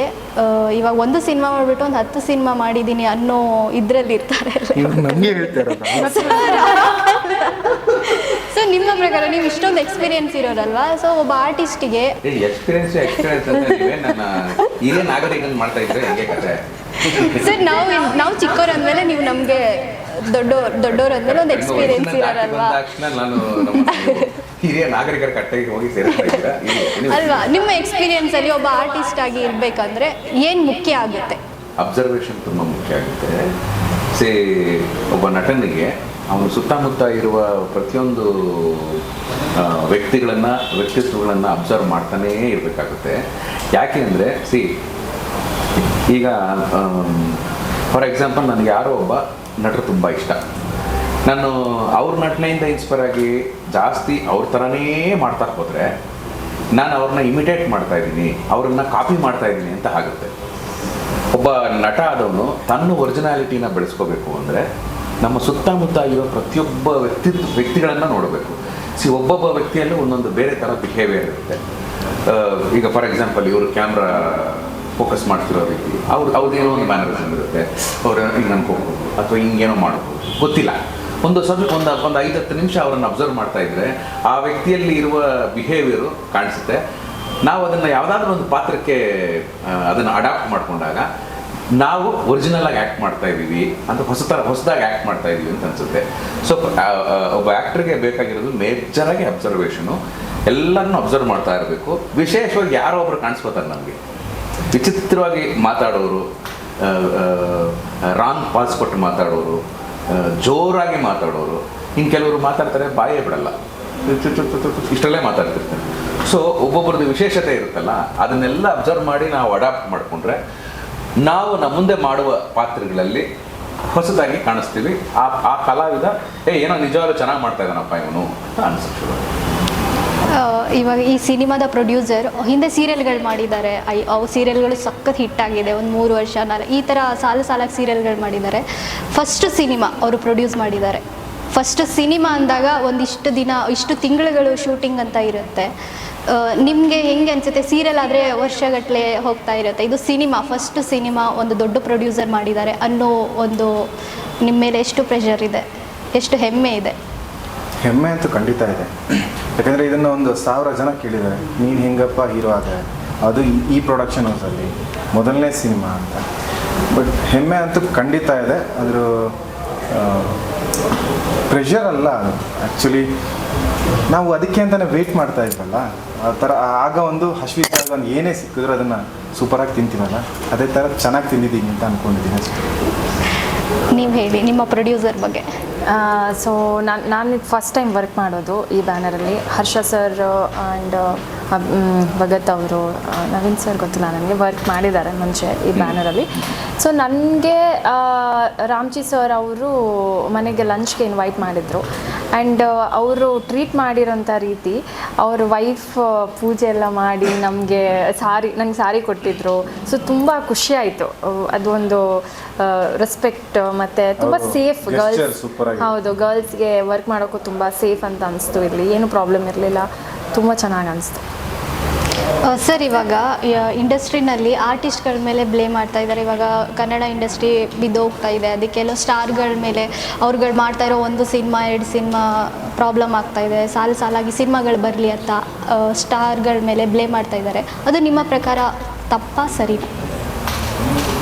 ಇವಾಗ ಒಂದು ಸಿನಿಮಾ ಮಾಡಿಬಿಟ್ಟು ಒಂದು 10 ಸಿನಿಮಾ ಮಾಡಿದ್ದೀನಿ ಅನ್ನೋ ಇದರಲ್ಲಿ ಇರ್ತಾರೆ. ನಮಗೆ ಹೇಳ್ತಾರೆ. ಸೊ ನಿಮ್ಮ ಪ್ರಕಾರ ನೀವು ಇಷ್ಟೊಂದು ಎಕ್ಸ್ಪೀರಿಯನ್ಸ್ ಇರೋರಲ್ವಾ, ಸೊ ಒಬ್ಬ ಆರ್ಟಿಸ್ಟಿಗೆ ಎಕ್ಸ್ಪೀರಿಯನ್ಸ್ ಅಂದ್ರೆ ನನ್ನ ಹಿರಿಯ ನಾಗರಿಕನ್ ಮಾಡ್ತಾ ಇದ್ರೆ ಹೆಂಗೆ ಕತೆ? ಸರ್, ನಾವು ಚಿಕ್ಕವ್ರು ಅಂದಮೇಲೆ ನೀವು ನಮಗೆ ದೊಡ್ಡವ್ರು ಅಂದಮೇಲೆ ಒಂದು ಎಕ್ಸ್ಪೀರಿಯನ್ಸ್ ಇರೋರಲ್ವಾ. ನಾನು ಹಿರಿಯ ನಾಗರಿಕರ ಕಟ್ಟೆಗೆ ಹೋಗಿ ಸೇರ್ತಾ ಇದ್ದೀರಾ ಅಲ್ವಾ? ನಿಮ್ಮ ಎಕ್ಸ್ಪೀರಿಯನ್ಸ್ ಅಲ್ಲಿ ಒಬ್ಬ ಆರ್ಟಿಸ್ಟ್ ಆಗಿ ಇರ್ಬೇಕಂದ್ರೆ ಏನ್ ಮುಖ್ಯ ಆಗುತ್ತೆ? ಅಬ್ಸರ್ವೇಷನ್ ತುಂಬ ಮುಖ್ಯ ಆಗುತ್ತೆ. ಒಬ್ಬ ನಟನಿಗೆ ಅವನು ಸುತ್ತಮುತ್ತ ಇರುವ ಪ್ರತಿಯೊಂದು ವ್ಯಕ್ತಿತ್ವಗಳನ್ನು ಅಬ್ಸರ್ವ್ ಮಾಡ್ತಾನೇ ಇರಬೇಕಾಗುತ್ತೆ. ಯಾಕೆ ಅಂದರೆ ಈಗ ಫಾರ್ ಎಕ್ಸಾಂಪಲ್ ನನಗೆ ಯಾರೋ ಒಬ್ಬ ನಟರು ತುಂಬ ಇಷ್ಟ, ನಾನು ಅವ್ರ ನಟನೆಯಿಂದ ಇನ್ಸ್ಪೈರ್ ಆಗಿ ಜಾಸ್ತಿ ಅವ್ರ ಥರನೇ ಮಾಡ್ತಾ ಹೋದರೆ ನಾನು ಅವ್ರನ್ನ ಇಮಿಟೇಟ್ ಮಾಡ್ತಾ ಇದ್ದೀನಿ, ಅವ್ರನ್ನ ಕಾಪಿ ಮಾಡ್ತಾ ಇದ್ದೀನಿ ಅಂತ ಆಗುತ್ತೆ. ಒಬ್ಬ ನಟ ಆದವನು ತನ್ನ ಒರಿಜಿನಾಲಿಟಿನ ಬೆಳೆಸ್ಕೋಬೇಕು ಅಂದರೆ ನಮ್ಮ ಸುತ್ತಮುತ್ತ ಇರೋ ಪ್ರತಿಯೊಬ್ಬ ವ್ಯಕ್ತಿಗಳನ್ನು ನೋಡಬೇಕು. ಒಬ್ಬೊಬ್ಬ ವ್ಯಕ್ತಿಯಲ್ಲೂ ಒಂದೊಂದು ಬೇರೆ ಥರ ಬಿಹೇವಿಯರ್ ಇರುತ್ತೆ. ಈಗ ಫಾರ್ ಎಕ್ಸಾಂಪಲ್ ಇವರು ಕ್ಯಾಮ್ರಾ ಫೋಕಸ್ ಮಾಡ್ತಿರೋ ರೀತಿ ಅವ್ರದ್ದೇನೋ ಒಂದು ಮ್ಯಾನರಿಸಮ್ ಇರುತ್ತೆ, ಅವ್ರು ಹಿಂಗೆ ಅನ್ಕೋಬೋದು ಅಥವಾ ಹಿಂಗೇನೋ ಮಾಡ್ಬೋದು, ಗೊತ್ತಿಲ್ಲ. ಒಂದು 5-10 ನಿಮಿಷ ಅವರನ್ನು ಅಬ್ಸರ್ವ್ ಮಾಡ್ತಾ ಇದ್ರೆ ಆ ವ್ಯಕ್ತಿಯಲ್ಲಿ ಇರುವ ಬಿಹೇವಿಯರು ಕಾಣಿಸುತ್ತೆ. ನಾವು ಅದನ್ನು ಯಾವುದಾದ್ರೂ ಒಂದು ಪಾತ್ರಕ್ಕೆ ಅದನ್ನು ಅಡಾಪ್ಟ್ ಮಾಡಿಕೊಂಡಾಗ ನಾವು ಒರಿಜಿನಲ್ ಆಗಿ ಆ್ಯಕ್ಟ್ ಮಾಡ್ತಾ ಇದ್ದೀವಿ ಅಂತ ಹೊಸದಾಗಿ ಆ್ಯಕ್ಟ್ ಮಾಡ್ತಾ ಇದ್ದೀವಿ ಅಂತ ಅನಿಸುತ್ತೆ. ಸೊ ಒಬ್ಬ ಆ್ಯಕ್ಟ್ರಿಗೆ ಬೇಕಾಗಿರೋದು ಮೇಜರಾಗಿ ಅಬ್ಸರ್ವೇಷನು, ಎಲ್ಲರನ್ನೂ ಅಬ್ಸರ್ವ್ ಮಾಡ್ತಾ ಇರಬೇಕು. ವಿಶೇಷವಾಗಿ ಯಾರೋ ಒಬ್ರು ಕಾಣಿಸ್ಕೋತಾರೆ ನಮಗೆ, ವಿಚಿತ್ರವಾಗಿ ಮಾತಾಡೋರು, ರಾಂಗ್ ಪಾಸ್ ಕೊಟ್ಟು ಮಾತಾಡೋರು, ಜೋರಾಗಿ ಮಾತಾಡೋರು, ಇನ್ನು ಕೆಲವರು ಮಾತಾಡ್ತಾರೆ ಬಾಯೇ ಬಿಡಲ್ಲ, ಇಷ್ಟರಲ್ಲೇ ಮಾತಾಡ್ತಿರ್ತಾರೆ. ಸೊ ಒಬ್ಬೊಬ್ರದ್ದು ವಿಶೇಷತೆ ಇರುತ್ತಲ್ಲ, ಅದನ್ನೆಲ್ಲ ಅಬ್ಸರ್ವ್ ಮಾಡಿ ನಾವು ಅಡಾಪ್ಟ್ ಮಾಡಿಕೊಂಡ್ರೆ ನಾವು ನಮ್ಮ ಮುಂದೆ ಮಾಡುವ ಪಾತ್ರಗಳಲ್ಲಿ ಹೊಸದಾಗಿ ಕಾಣಿಸ್ತೀವಿ. ಆ ಕಲಾವಿದ ಏನೋ ನಿಜವಾಗ್ಲೂ ಚೆನ್ನಾಗಿ ಮಾಡ್ತಾ ಇದ್ದಾನಪ್ಪ ಇವನು ಅನ್ಸುತ್ತೆ. ಇವಾಗ ಈ ಸಿನಿಮಾದ ಪ್ರೊಡ್ಯೂಸರ್ ಹಿಂದೆ ಸೀರಿಯಲ್ಗಳು ಮಾಡಿದ್ದಾರೆ, ಅವು ಸೀರಿಯಲ್ಗಳು ಸಖತ್ ಹಿಟ್ಟಾಗಿದೆ. ಒಂದು 3 ವರ್ಷ ಈ ಥರ ಸಾಲಾಗಿ ಸೀರಿಯಲ್ಗಳು ಮಾಡಿದ್ದಾರೆ. ಫಸ್ಟ್ ಸಿನಿಮಾ ಅವರು ಪ್ರೊಡ್ಯೂಸ್ ಮಾಡಿದ್ದಾರೆ. ಫಸ್ಟ್ ಸಿನಿಮಾ ಅಂದಾಗ ಒಂದಿಷ್ಟು ದಿನ, ಇಷ್ಟು ತಿಂಗಳುಗಳು ಶೂಟಿಂಗ್ ಅಂತ ಇರುತ್ತೆ. ನಿಮಗೆ ಹೆಂಗೆ ಅನಿಸುತ್ತೆ? ಸೀರಿಯಲ್ ಆದರೆ ವರ್ಷಗಟ್ಟಲೆ ಹೋಗ್ತಾ ಇರುತ್ತೆ, ಇದು ಸಿನಿಮಾ, ಫಸ್ಟ್ ಸಿನಿಮಾ ಒಂದು ದೊಡ್ಡ ಪ್ರೊಡ್ಯೂಸರ್ ಮಾಡಿದ್ದಾರೆ ಅನ್ನೋ ಒಂದು ನಿಮ್ಮ ಮೇಲೆ ಎಷ್ಟು ಪ್ರೆಷರ್ ಇದೆ, ಎಷ್ಟು ಹೆಮ್ಮೆ ಇದೆ? ಹೆಮ್ಮೆ ಅಂತೂ ಖಂಡಿತ ಇದೆ. ಯಾಕಂದರೆ ಇದನ್ನು 1,000 ಜನ ಕೇಳಿದ್ದಾರೆ, ನೀನು ಹೆಂಗಪ್ಪ ಹೀರೋ ಆದೆ, ಅದು ಈ ಪ್ರೊಡಕ್ಷನ್ ಹೌಸಲ್ಲಿ ಮೊದಲನೇ ಸಿನಿಮಾ ಅಂತ. ಬಟ್ ಹೆಮ್ಮೆ ಅಂತೂ ಖಂಡಿತ ಇದೆ. ಅದ್ರ ಪ್ರೆಷರ್ ಅಲ್ಲ ಅದು, ಆ್ಯಕ್ಚುಲಿ ನಾವು ಅದಕ್ಕೆ ಅಂತಲೇ ವೆಯ್ಟ್ ಮಾಡ್ತಾ ಇದ್ವಲ್ಲ, ಆ ಥರ. ಆಗ ಒಂದು ಹಶ್ವಿದ್ದಾಗ ಒಂದು ಏನೇ ಸಿಕ್ಕಿದ್ರು ಅದನ್ನು ಸೂಪರಾಗಿ ತಿಂತೀವಲ್ಲ, ಅದೇ ಥರ ಚೆನ್ನಾಗಿ ತಿಂದಿದ್ದೀನಿ ಅಂತ ಅಂದ್ಕೊಂಡಿದ್ದೀನಿ ಅಷ್ಟೇ. ನೀವು ಹೇಳಿ ನಿಮ್ಮ ಪ್ರೊಡ್ಯೂಸರ್ ಬಗ್ಗೆ. ಸೊ ನಾನು ಫಸ್ಟ್ ಟೈಮ್ ವರ್ಕ್ ಮಾಡೋದು ಈ ಬ್ಯಾನರಲ್ಲಿ. ಹರ್ಷ ಸರ್ ಆ್ಯಂಡ್ ಭಗತ್ ಅವರು, ನವೀನ್ ಸರ್ ಗೊತ್ತಿಲ್ಲ ನನಗೆ, ವರ್ಕ್ ಮಾಡಿದ್ದಾರೆ ಮುಂಚೆ ಈ ಬ್ಯಾನರಲ್ಲಿ. ಸೊ ನನಗೆ ರಾಮ್ಜಿ ಸರ್ ಅವರು ಮನೆಗೆ ಲಂಚ್ಗೆ ಇನ್ವೈಟ್ ಮಾಡಿದರು. ಆ್ಯಂಡ್ ಅವರು ಟ್ರೀಟ್ ಮಾಡಿರೋಂಥ ರೀತಿ, ಅವ್ರ ವೈಫ್ ಪೂಜೆ ಎಲ್ಲ ಮಾಡಿ ನನಗೆ ಸಾರಿ ಕೊಟ್ಟಿದ್ದರು. ಸೊ ತುಂಬ ಖುಷಿ ಆಯಿತು. ಅದು ಒಂದು ರೆಸ್ಪೆಕ್ಟ್ ಮತ್ತು ತುಂಬ ಸೇಫ್ ಗರ್ಲ್ಸ್, ಹೌದು, ಗರ್ಲ್ಸ್ಗೆ ವರ್ಕ್ ಮಾಡೋಕ್ಕೂ ತುಂಬ ಸೇಫ್ ಅಂತ ಅನಿಸ್ತು. ಇಲ್ಲಿ ಏನು ಪ್ರಾಬ್ಲಮ್ ಇರಲಿಲ್ಲ, ತುಂಬ ಚೆನ್ನಾಗಿ ಅನಿಸ್ತು. ಸರ್, ಇವಾಗ ಇಂಡಸ್ಟ್ರಿನಲ್ಲಿ ಆರ್ಟಿಸ್ಟ್ಗಳ ಮೇಲೆ ಬ್ಲೇಮ್ ಮಾಡ್ತಾ ಇದ್ದಾರೆ. ಇವಾಗ ಕನ್ನಡ ಇಂಡಸ್ಟ್ರಿ ಬಿದ್ದೋಗ್ತಾ ಇದೆ, ಅದಕ್ಕೆಲ್ಲ ಸ್ಟಾರ್ಗಳ ಮೇಲೆ ಅವ್ರುಗಳು ಮಾಡ್ತಾ ಇರೋ 1 ಸಿನಿಮಾ 2 ಸಿನಿಮಾ ಪ್ರಾಬ್ಲಮ್ ಆಗ್ತಾ ಇದೆ, ಸಾಲಾಗಿ ಸಿನಿಮಾಗಳು ಬರಲಿ ಅಂತ ಸ್ಟಾರ್ಗಳ ಮೇಲೆ ಬ್ಲೇಮ್ ಮಾಡ್ತಾ ಇದ್ದಾರೆ. ಅದು ನಿಮ್ಮ ಪ್ರಕಾರ ತಪ್ಪಾ ಸರಿನಾ?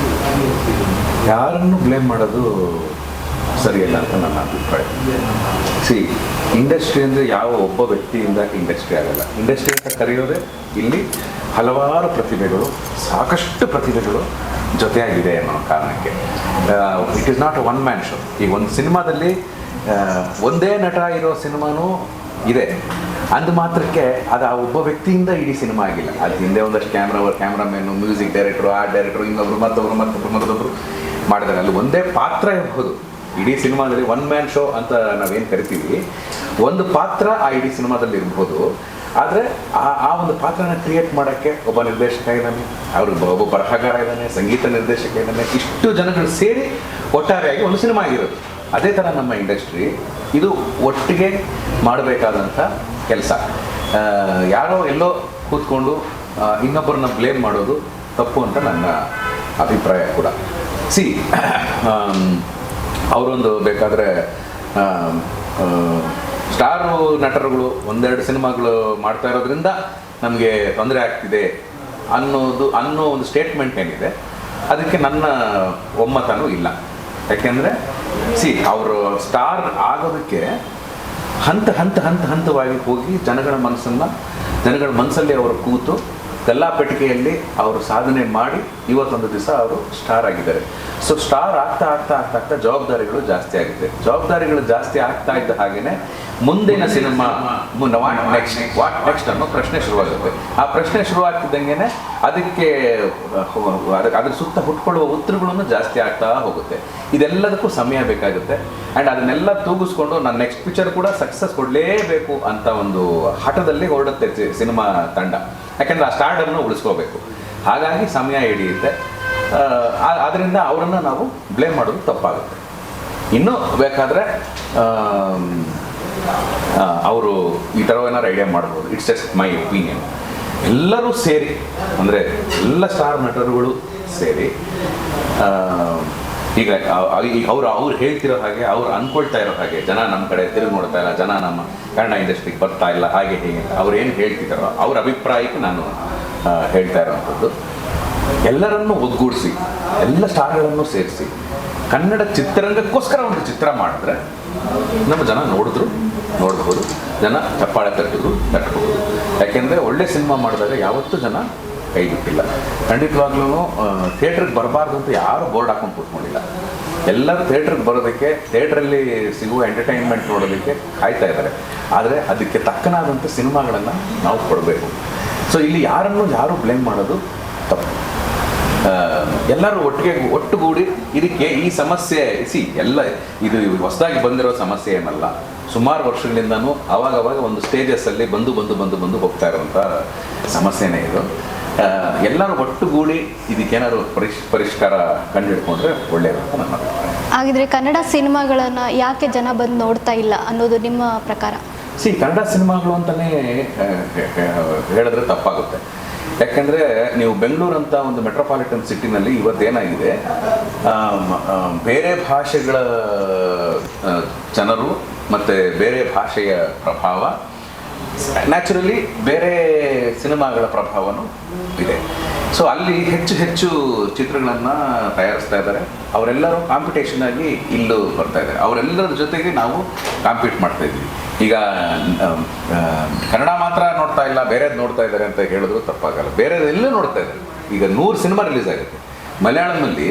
ಯಾರನ್ನು ಬ್ಲೇಮ್ ಮಾಡೋದು ಸರಿಯಲ್ಲ ಅಂತ ನನ್ನ ಅಭಿಪ್ರಾಯ. ಇಂಡಸ್ಟ್ರಿ ಅಂದರೆ ಯಾವ ಒಬ್ಬ ವ್ಯಕ್ತಿಯಿಂದ ಇಂಡಸ್ಟ್ರಿ ಆಗಲ್ಲ. ಇಂಡಸ್ಟ್ರಿ ಅಂತ ಕರೆಯೋದೇ ಇಲ್ಲಿ ಹಲವಾರು ಪ್ರತಿಭೆಗಳು, ಸಾಕಷ್ಟು ಪ್ರತಿಭೆಗಳು ಜೊತೆಯಾಗಿದೆ ಅನ್ನೋ ಕಾರಣಕ್ಕೆ. It is not one man show. ಈಗ ಒಂದು ಸಿನಿಮಾದಲ್ಲಿ ಒಂದೇ ನಟ ಇರೋ ಸಿನಿಮಾನೂ ಇದೆ ಅಂದ ಮಾತ್ರಕ್ಕೆ ಅದು ಆ ಒಬ್ಬ ವ್ಯಕ್ತಿಯಿಂದ ಇಡೀ ಸಿನಿಮಾ ಆಗಿಲ್ಲ. ಅದು ಹಿಂದೆ ಒಂದಷ್ಟು ಕ್ಯಾಮ್ರಾಮನ್ನು, ಮ್ಯೂಸಿಕ್ ಡೈರೆಕ್ಟ್ರು, ಆರ್ಟ್ ಡೈರೆಕ್ಟ್ರು, ಇನ್ನೊಬ್ರು ಮತ್ತೊಬ್ಬರು ಮಾಡಿದ್ದಾರೆ. ಅಲ್ಲಿ ಒಂದೇ ಪಾತ್ರ ಇರ್ಬೋದು. ಇಡೀ ಸಿನಿಮಾದಲ್ಲಿ 1 ಮ್ಯಾನ್ ಶೋ ಅಂತ ನಾವೇನು ಕರಿತೀವಿ, ಒಂದು ಪಾತ್ರ ಆ ಇಡೀ ಸಿನಿಮಾದಲ್ಲಿ ಇರ್ಬೋದು. ಆದರೆ ಆ ಒಂದು ಪಾತ್ರನ ಕ್ರಿಯೇಟ್ ಮಾಡೋಕ್ಕೆ ಒಬ್ಬ ನಿರ್ದೇಶಕ ಇದ್ದಾನೆ, ಒಬ್ಬ ಬರಹಗಾರ ಇದ್ದಾನೆ, ಸಂಗೀತ ನಿರ್ದೇಶಕ ಇದ್ದಾನೆ, ಇಷ್ಟು ಜನಗಳು ಸೇರಿ ಒಟ್ಟಾರೆಯಾಗಿ ಒಂದು ಸಿನಿಮಾ ಆಗಿರೋದು. ಅದೇ ಥರ ನಮ್ಮ ಇಂಡಸ್ಟ್ರಿ, ಇದು ಒಟ್ಟಿಗೆ ಮಾಡಬೇಕಾದಂಥ ಕೆಲಸ. ಯಾರೋ ಎಲ್ಲೋ ಕೂತ್ಕೊಂಡು ಇನ್ನೊಬ್ಬರನ್ನ ಬ್ಲೇಮ್ ಮಾಡೋದು ತಪ್ಪು ಅಂತ ನನ್ನ ಅಭಿಪ್ರಾಯ ಕೂಡ. ಅವರೊಂದು ಬೇಕಾದರೆ ಸ್ಟಾರು ನಟರುಗಳು 1-2 ಸಿನಿಮಾಗಳು ಮಾಡ್ತಾ ಇರೋದ್ರಿಂದ ನಮಗೆ ತೊಂದರೆ ಆಗ್ತಿದೆ ಅನ್ನೋ ಒಂದು ಸ್ಟೇಟ್ಮೆಂಟ್ ಏನಿದೆ, ಅದಕ್ಕೆ ನನ್ನ ಒಮ್ಮತನೂ ಇಲ್ಲ. ಯಾಕೆಂದರೆ ಅವರು ಸ್ಟಾರ್ ಆಗೋದಕ್ಕೆ ಹಂತವಾಗಿ ಹೋಗಿ ಜನಗಳ ಮನಸ್ಸಲ್ಲಿ ಅವರು ಕೂತು ಗಲ್ಲಾಪೆಟ್ಟಿಗೆಯಲ್ಲಿ ಅವರು ಸಾಧನೆ ಮಾಡಿ ಇವತ್ತೊಂದು ದಿವಸ ಅವರು ಸ್ಟಾರ್ ಆಗಿದ್ದಾರೆ. ಸೊ ಸ್ಟಾರ್ ಆಗ್ತಾ ಜವಾಬ್ದಾರಿಗಳು ಜಾಸ್ತಿ ಆಗಿದೆ. ಜವಾಬ್ದಾರಿಗಳು ಜಾಸ್ತಿ ಆಗ್ತಾ ಇದ್ದ ಹಾಗೇನೆ ಮುಂದಿನ ಸಿನಿಮಾ ವಾಟ್ ನೆಕ್ಸ್ಟ್ ಅನ್ನೋ ಪ್ರಶ್ನೆ ಶುರುವಾಗುತ್ತೆ. ಆ ಪ್ರಶ್ನೆ ಶುರುವಾಗ್ತಿದ್ದಂಗೆ ಅದಕ್ಕೆ ಅದ್ರ ಸುತ್ತ ಹುಟ್ಕೊಳ್ಳುವ ಉತ್ತರಗಳನ್ನು ಜಾಸ್ತಿ ಆಗ್ತಾ ಹೋಗುತ್ತೆ. ಇದೆಲ್ಲದಕ್ಕೂ ಸಮಯ ಬೇಕಾಗುತ್ತೆ. ಆ್ಯಂಡ್ ಅದನ್ನೆಲ್ಲ ತೂಗಿಸ್ಕೊಂಡು ನನ್ನ ನೆಕ್ಸ್ಟ್ ಪಿಕ್ಚರ್ ಕೂಡ ಸಕ್ಸಸ್ ಕೊಡಲೇಬೇಕು ಅಂತ ಒಂದು ಹಠದಲ್ಲಿ ಹೊರಡುತ್ತೆ ಸಿನಿಮಾ ತಂಡ. ಯಾಕೆಂದರೆ ಆ ಸ್ಟಾರ್ಡನ್ನು ಉಳಿಸ್ಕೋಬೇಕು. ಹಾಗಾಗಿ ಸಮಯ ಹಿಡಿಯುತ್ತೆ. ಆದ್ದರಿಂದ ಅವರನ್ನು ನಾವು ಬ್ಲೇಮ್ ಮಾಡೋದು ತಪ್ಪಾಗುತ್ತೆ. ಇನ್ನೂ ಬೇಕಾದರೆ ಅವರು ಈ ಥರ ಏನಾರು ಐಡಿಯಾ ಮಾಡ್ಬೋದು. It's just my opinion. ಎಲ್ಲರೂ ಸೇರಿ, ಅಂದರೆ ಎಲ್ಲ ಸ್ಟಾರ್ ನಟರುಗಳು ಸೇರಿ, ಈಗ ಅವ್ರು ಹೇಳ್ತಿರೋ ಹಾಗೆ, ಅವ್ರು ಅಂದ್ಕೊಳ್ತಾ ಇರೋ ಹಾಗೆ, ಜನ ನಮ್ಮ ಕಡೆ ತಿರುಗಿ ನೋಡ್ತಾ ಇಲ್ಲ, ಜನ ನಮ್ಮ ಕನ್ನಡ ಇಂಡಸ್ಟ್ರಿಗೆ ಬರ್ತಾ ಇಲ್ಲ, ಹಾಗೆ ಹೀಗೆ ಅವ್ರು ಏನು ಹೇಳ್ತಿದ್ದಾರೋ ಅವ್ರ ಅಭಿಪ್ರಾಯಕ್ಕೆ ನಾನು ಹೇಳ್ತಾ ಇರೋವಂಥದ್ದು. ಎಲ್ಲರನ್ನೂ ಒಗ್ಗೂಡಿಸಿ ಎಲ್ಲ ಸ್ಟಾರ್ಗಳನ್ನು ಸೇರಿಸಿ ಕನ್ನಡ ಚಿತ್ರರಂಗಕ್ಕೋಸ್ಕರ ಒಂದು ಚಿತ್ರ ಮಾಡಿದ್ರೆ ನಮ್ಮ ಜನ ನೋಡ್ಬೋದು, ಜನ ಚಪ್ಪಾಳೆ ತಟ್ಟಬಹುದು. ಯಾಕೆಂದರೆ ಒಳ್ಳೆ ಸಿನಿಮಾ ಮಾಡಿದಾಗ ಯಾವತ್ತೂ ಜನ ಕೈ ಬಿಟ್ಟಿಲ್ಲ. ಖಂಡಿತವಾಗ್ಲೂ ಥಿಯೇಟ್ರಿಗೆ ಬರಬಾರ್ದು ಅಂತ ಯಾರು ಬೋರ್ಡ್ ಹಾಕೊಂಡು ಕೂತ್ಕೊಂಡಿಲ್ಲ. ಎಲ್ಲರೂ ಥಿಯೇಟ್ರಿಗೆ ಬರೋದಕ್ಕೆ, ಥಿಯೇಟ್ರಲ್ಲಿ ಸಿಗುವ ಎಂಟರ್ಟೈನ್ಮೆಂಟ್ ನೋಡೋದಕ್ಕೆ ಕಾಯ್ತಾ ಇದ್ದಾರೆ. ಆದರೆ ಅದಕ್ಕೆ ತಕ್ಕನಾದಂಥ ಸಿನಿಮಾಗಳನ್ನು ನಾವು ಕೊಡಬೇಕು. ಸೊ ಇಲ್ಲಿ ಯಾರು ಬ್ಲೇಮ್ ಮಾಡೋದು ತಪ್ಪು. ಎಲ್ಲರೂ ಒಟ್ಟುಗೂಡಿ ಇದಕ್ಕೆ ಈ ಸಮಸ್ಯೆ ಎಲ್ಲ ಇದು ಹೊಸದಾಗಿ ಬಂದಿರೋ ಸಮಸ್ಯೆ ಏನಲ್ಲ. ಸುಮಾರು ವರ್ಷಗಳಿಂದನೂ ಅವಾಗವಾಗ ಒಂದು ಸ್ಟೇಜಸ್ಸಲ್ಲಿ ಬಂದು ಹೋಗ್ತಾ ಇರುವಂಥ ಸಮಸ್ಯೆನೇ ಇದು. ಎಲ್ಲರೂ ಒಟ್ಟುಗೂಡಿ ಇದಕ್ಕೇನಾದ್ರು ಪರಿಷ್ಕಾರ ಕಂಡುಹಿಡ್ಕೊಂಡ್ರೆ ಒಳ್ಳೆಯದು ಅಂತ ನನ್ನ ಅಭಿಪ್ರಾಯ. ಹಾಗಿದ್ರೆ ಕನ್ನಡ ಸಿನಿಮಾಗಳನ್ನು ಯಾಕೆ ಜನ ಬಂದು ನೋಡ್ತಾ ಇಲ್ಲ ಅನ್ನೋದು ನಿಮ್ಮ ಪ್ರಕಾರ? ಕನ್ನಡ ಸಿನಿಮಾಗಳು ಅಂತಲೇ ಹೇಳಿದ್ರೆ ತಪ್ಪಾಗುತ್ತೆ. ಯಾಕೆಂದರೆ ನೀವು ಬೆಂಗಳೂರು ಅಂತ ಒಂದು ಮೆಟ್ರೋಪಾಲಿಟನ್ ಸಿಟಿನಲ್ಲಿ ಇವತ್ತೇನಾಗಿದೆ, ಬೇರೆ ಭಾಷೆಗಳ ಜನರು ಮತ್ತು ಬೇರೆ ಭಾಷೆಯ ಪ್ರಭಾವ, ನ್ಯಾಚುರಲಿ ಬೇರೆ ಸಿನಿಮಾಗಳ ಪ್ರಭಾವನೂ ಇದೆ. ಸೊ ಅಲ್ಲಿ ಹೆಚ್ಚು ಚಿತ್ರಗಳನ್ನು ತಯಾರಿಸ್ತಾ ಇದ್ದಾರೆ. ಅವರೆಲ್ಲರೂ ಕಾಂಪಿಟೇಷನ್ ಆಗಿ ಇಲ್ಲೂ ಬರ್ತಾ ಇದ್ದಾರೆ. ಅವರೆಲ್ಲರ ಜೊತೆಗೆ ನಾವು ಕಾಂಪೀಟ್ ಮಾಡ್ತಾ ಇದ್ವಿ. ಈಗ ಕನ್ನಡ ಮಾತ್ರ ನೋಡ್ತಾ ಇಲ್ಲ, ಬೇರೆದು ನೋಡ್ತಾ ಇದ್ದಾರೆ ಅಂತ ಹೇಳಿದ್ರು ತಪ್ಪಾಗಲ್ಲ. ಬೇರೆದೆಲ್ಲೂ ನೋಡ್ತಾ ಇದ್ದಾರೆ. ಈಗ 100 ಸಿನಿಮಾ ರಿಲೀಸ್ ಆಗುತ್ತೆ. ಮಲಯಾಳಂನಲ್ಲಿ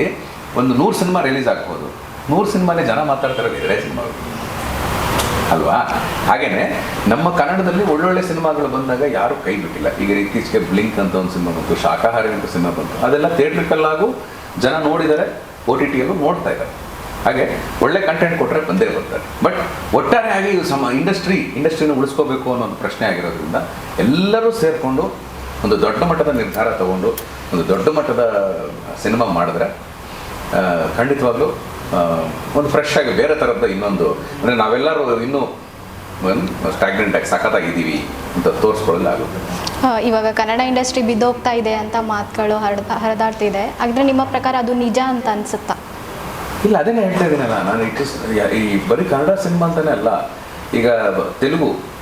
ಒಂದು 100 ಸಿನಿಮಾ ರಿಲೀಸ್ ಆಗ್ಬೋದು. 100 ಸಿನಿಮಾನೇ ಜನ ಮಾತಾಡ್ತಾರೆ ಬೇರೆ ಸಿನಿಮಾಗಳು ಅಲ್ವಾ? ಹಾಗೇನೆ ನಮ್ಮ ಕನ್ನಡದಲ್ಲಿ ಒಳ್ಳೊಳ್ಳೆ ಸಿನಿಮಾಗಳು ಬಂದಾಗ ಯಾರು ಕೈ ಬಿಟ್ಟಿಲ್ಲ. ಈಗ ಇತ್ತೀಚೆಗೆ ಬ್ಲಿಂಕ್ ಅಂತ ಒಂದು ಸಿನಿಮಾ ಬಂತು, ಶಾಕಾಹಾರಿ ಅಂತ ಸಿನಿಮಾ ಬಂತು. ಅದೆಲ್ಲ ಥಿಯೇಟ್ರಿಕಲ್ಲಾಗೂ ಜನ ನೋಡಿದ್ದಾರೆ, OTTಯಲ್ಲೂ ನೋಡ್ತಾ ಇದ್ದಾರೆ. ಹಾಗೆ ಒಳ್ಳೆ ಕಂಟೆಂಟ್ ಕೊಟ್ಟರೆ ಬಂದೇ ಬರ್ತಾರೆ. ಬಟ್ ಒಟ್ಟಾರೆಯಾಗಿ ಇಂಡಸ್ಟ್ರಿನ ಉಳಿಸ್ಕೋಬೇಕು ಅನ್ನೋ ಒಂದು ಪ್ರಶ್ನೆ ಆಗಿರೋದ್ರಿಂದ ಎಲ್ಲರೂ ಸೇರಿಕೊಂಡು ಒಂದು ದೊಡ್ಡ ಮಟ್ಟದ ನಿರ್ಧಾರ ತಗೊಂಡು ಒಂದು ದೊಡ್ಡ ಮಟ್ಟದ ಸಿನಿಮಾ ಮಾಡಿದ್ರೆ ಖಂಡಿತವಾಗ್ಲೂ ಒಂದು ಫ್ರೆಶ್ ಆಗಿ ಬೇರೆ ಥರದ ಇನ್ನೊಂದು, ಅಂದರೆ ನಾವೆಲ್ಲರೂ ಇನ್ನೂ ಸ್ಟ್ಯಾಗ್ನೆಂಟ್ ಆಗಿ ಸಖತ್ತಾಗಿದ್ದೀವಿ ಅಂತ ತೋರಿಸ್ಕೊಳ್ಳಲಾಗುತ್ತೆ. ಇವಾಗ ಕನ್ನಡ ಇಂಡಸ್ಟ್ರಿ ಬಿದ್ದೋಗ್ತಾ ಇದೆ ಅಂತ ಮಾತುಗಳು ಹರಿದಾಡ್ತಿದೆ. ಹಾಗಿದ್ರೆ ನಿಮ್ಮ ಪ್ರಕಾರ ಅದು ನಿಜ ಅಂತ ಅನ್ಸುತ್ತಾ? ಇಲ್ಲ, ಅದನ್ನೇ ಹೇಳ್ತಾ ಇದ್ದೀನಲ್ಲ ನಾನು. ಈ ಬರೀ ಕನ್ನಡ ಸಿನಿಮಾ ಅಂತಲೇ ಅಲ್ಲ, ಈಗ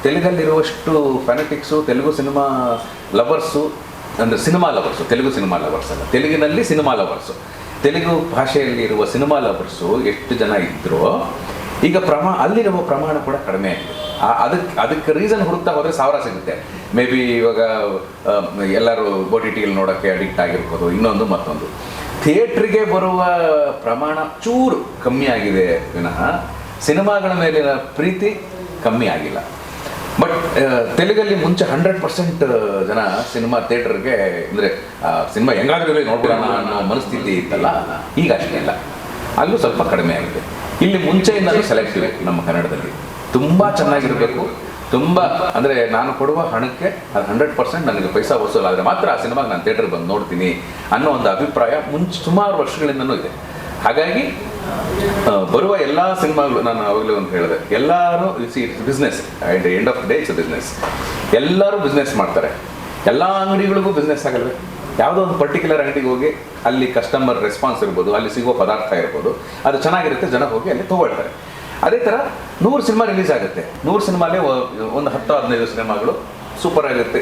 ತೆಲುಗಲ್ಲಿರುವಷ್ಟು ಫ್ಯಾನೆಟಿಕ್ಸು ತೆಲುಗು ಸಿನಿಮಾ ಲವರ್ಸು, ಅಂದರೆ cinema lovers, Telugu cinema lovers ಅಲ್ಲ, ತೆಲುಗಿನಲ್ಲಿ ಸಿನಿಮಾ ಲವರ್ಸು, ತೆಲುಗು ಭಾಷೆಯಲ್ಲಿ ಇರುವ ಸಿನಿಮಾ ಲವರ್ಸು ಎಷ್ಟು ಜನ ಇದ್ದರೂ ಈಗ ಅಲ್ಲಿರುವ ಪ್ರಮಾಣ ಕೂಡ ಕಡಿಮೆ ಆಗಿದೆ. ಅದಕ್ಕೆ ರೀಸನ್ ಹುಡುಕ್ತಾ ಹೋದರೆ 1000 ಸಿಗುತ್ತೆ. ಮೇ ಬಿ ಇವಾಗ ಎಲ್ಲರೂ OTTಯಲ್ಲಿ ನೋಡೋಕ್ಕೆ ಅಡಿಕ್ಟ್ ಆಗಿರ್ಬೋದು, ಇನ್ನೊಂದು ಮತ್ತೊಂದು. ಥಿಯೇಟ್ರಿಗೆ ಬರುವ ಪ್ರಮಾಣ ಚೂರು ಕಮ್ಮಿ ಆಗಿದೆ ವಿನಃ ಸಿನಿಮಾಗಳ ಮೇಲಿನ ಪ್ರೀತಿ ಕಮ್ಮಿ ಆಗಿಲ್ಲ. ಬಟ್ ತೆಲುಗಲ್ಲಿ ಮುಂಚೆ 100% ಜನ ಸಿನಿಮಾ ಥಿಯೇಟರ್ಗೆ, ಅಂದರೆ ಸಿನಿಮಾ ಹೆಂಗಾದ್ರೂ ನೋಡ್ಬಿಡೋಣ ಅನ್ನೋ ಮನಸ್ಥಿತಿ ಇತ್ತಲ್ಲ, ಈಗ ಅಷ್ಟೇ ಇಲ್ಲ, ಅಲ್ಲೂ ಸ್ವಲ್ಪ ಕಡಿಮೆ ಆಗಿದೆ. ಇಲ್ಲಿ ಮುಂಚೆಯಿಂದಲೂ ಸೆಲೆಕ್ಟಿವ್ ನಮ್ಮ ಕನ್ನಡದಲ್ಲಿ ತುಂಬ ಚೆನ್ನಾಗಿರಬೇಕು. ತುಂಬ ಅಂದರೆ ನಾನು ಕೊಡುವ ಹಣಕ್ಕೆ ಅದು 100% ನನಗೆ ಪೈಸಾ ವಸೂಲಾದರೆ ಮಾತ್ರ ಆ ಸಿನಿಮಾಗೆ ನಾನು ಥಿಯೇಟ್ರಿಗೆ ಬಂದು ನೋಡ್ತೀನಿ ಅನ್ನೋ ಒಂದು ಅಭಿಪ್ರಾಯ ಸುಮಾರು ವರ್ಷಗಳಿಂದನೂ ಇದೆ. ಹಾಗಾಗಿ ಬರುವ ಎಲ್ಲ ಸಿನಿಮಾಗಳು, ನಾನು ಅವಾಗಲೇ ಒಂದು ಹೇಳಿದೆ, ಎಲ್ಲರೂ it's business. At the end of the day it's business. ಎಲ್ಲರೂ ಬಿಸ್ನೆಸ್ ಮಾಡ್ತಾರೆ. ಎಲ್ಲ ಅಂಗಡಿಗಳಿಗೂ ಬಿಸ್ನೆಸ್ ಆಗಲ್ವೇ? ಯಾವುದೋ ಒಂದು ಪರ್ಟಿಕ್ಯುಲರ್ ಅಂಗಡಿಗೆ ಹೋಗಿ ಅಲ್ಲಿ ಕಸ್ಟಮರ್ ರೆಸ್ಪಾನ್ಸ್ ಇರ್ಬೋದು, ಅಲ್ಲಿ ಸಿಗೋ ಪದಾರ್ಥ ಇರ್ಬೋದು, ಅದು ಚೆನ್ನಾಗಿರುತ್ತೆ, ಜನ ಹೋಗಿ ಅಲ್ಲಿ ತೊಗೊಳ್ತಾರೆ. ಅದೇ ಥರ 100 ಸಿನಿಮಾ ರಿಲೀಸ್ ಆಗುತ್ತೆ. 100 ಸಿನಿಮಾಲೇ ಒಂದು 10-15 ಸಿನಿಮಾಗಳು ಸೂಪರ್ ಆಗಿರುತ್ತೆ,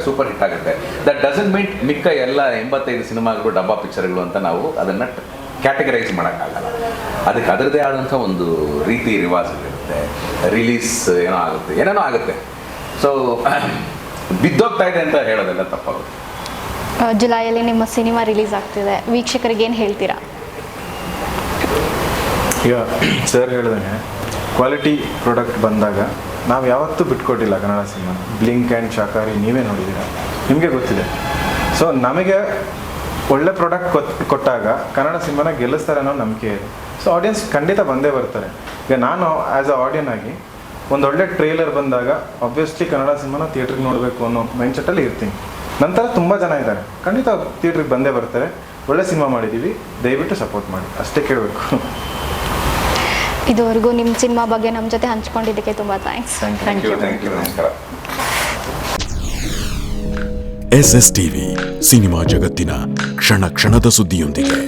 ಸೂಪರ್ ಹಿಟ್ ಆಗುತ್ತೆ. ದಟ್ ಡಸಂಟ್ ಮೀನ್ ಮಿಕ್ಕ ಎಲ್ಲ 85 ಸಿನಿಮಾಗಳು ಡಬ್ಬಾ ಪಿಕ್ಚರ್ಗಳು ಅಂತ ನಾವು ಅದನ್ನು ಕ್ಯಾಟಗರೈಸ್ ಮಾಡೋಕ್ಕಾಗಲ್ಲ. ಅದಕ್ಕೆ ಅದರದೇ ಆದಂಥ ಒಂದು ರೀತಿ ರಿವಾಜುಗಳಿರುತ್ತೆ. ರಿಲೀಸ್ ಏನೇನೋ ಆಗುತ್ತೆ. ಸೊ ಬಿದ್ದೋಗ್ತಾ ಇದೆ ಅಂತ ಹೇಳೋದೆಲ್ಲ ತಪ್ಪಾಗುತ್ತೆ. ಜುಲೈಯಲ್ಲಿ ನಿಮ್ಮ ಸಿನಿಮಾ ರಿಲೀಸ್ ಆಗ್ತಿದೆ, ವೀಕ್ಷಕರಿಗೆ ಏನು ಹೇಳ್ತೀರಾ? ಈಗ ಸರ್ ಹೇಳಿದಂಗೆ ಕ್ವಾಲಿಟಿ ಪ್ರಾಡಕ್ಟ್ ಬಂದಾಗ ನಾವು ಯಾವತ್ತೂ ಬಿಟ್ಕೊಟ್ಟಿಲ್ಲ ಕನ್ನಡ ಸಿನಿಮಾ. ಬ್ಲಿಂಕ್ ಆ್ಯಂಡ್ ಶಾಕಾಹಾರಿ ನೀವೇ ನೋಡಿದ್ದೀರ, ನಿಮಗೆ ಗೊತ್ತಿದೆ. ಸೊ ನಮಗೆ ಒಳ್ಳೆ ಪ್ರಾಡಕ್ಟ್ ಕೊಟ್ಟಾಗ ಕನ್ನಡ ಸಿನಿಮಾನ ಗೆಲ್ಲಿಸ್ತಾರೆ ಅನ್ನೋ ನಂಬಿಕೆ ಇದೆ. ಸೊ ಆಡಿಯನ್ಸ್ ಖಂಡಿತ ಬಂದೇ ಬರ್ತಾರೆ. ಈಗ ನಾನು ಆ್ಯಸ್ ಅ ಆಡಿಯನ್ ಆಗಿ ಒಂದೊಳ್ಳೆ ಟ್ರೇಲರ್ ಬಂದಾಗ ಆಬ್ವಿಯಸ್ಲಿ ಕನ್ನಡ ಸಿನಿಮಾನ ಥಿಯೇಟ್ರಿಗೆ ನೋಡಬೇಕು ಅನ್ನೋ ಮೈಂಡ್ಸೆಟ್ಟಲ್ಲಿ ಇರ್ತೀನಿ. ನಂತರ ತುಂಬ ಜನ ಇದ್ದಾರೆ, ಖಂಡಿತ ಥಿಯೇಟ್ರಿಗೆ ಬಂದೇ ಬರ್ತಾರೆ. ಒಳ್ಳೆ ಸಿನಿಮಾ ಮಾಡಿದ್ದೀವಿ, ದಯವಿಟ್ಟು ಸಪೋರ್ಟ್ ಮಾಡಿ, ಅಷ್ಟೇ ಕೇಳಬೇಕು. ಇದುವರೆಗೂ ನಿಮ್ಮ ಸಿನಿಮಾ ಬಗ್ಗೆ ನಮ್ಮ ಜೊತೆ ಹಂಚ್ಕೊಂಡಿದ್ದಕ್ಕೆ ತುಂಬ ಥ್ಯಾಂಕ್ಸ್. Thank you. ನಮಸ್ಕಾರ. SSTV ಸಿನಿಮಾ ಜಗತ್ತಿನ ಕ್ಷಣ ಕ್ಷಣದ ಸುದ್ದಿಯೊಂದಿಗೆ.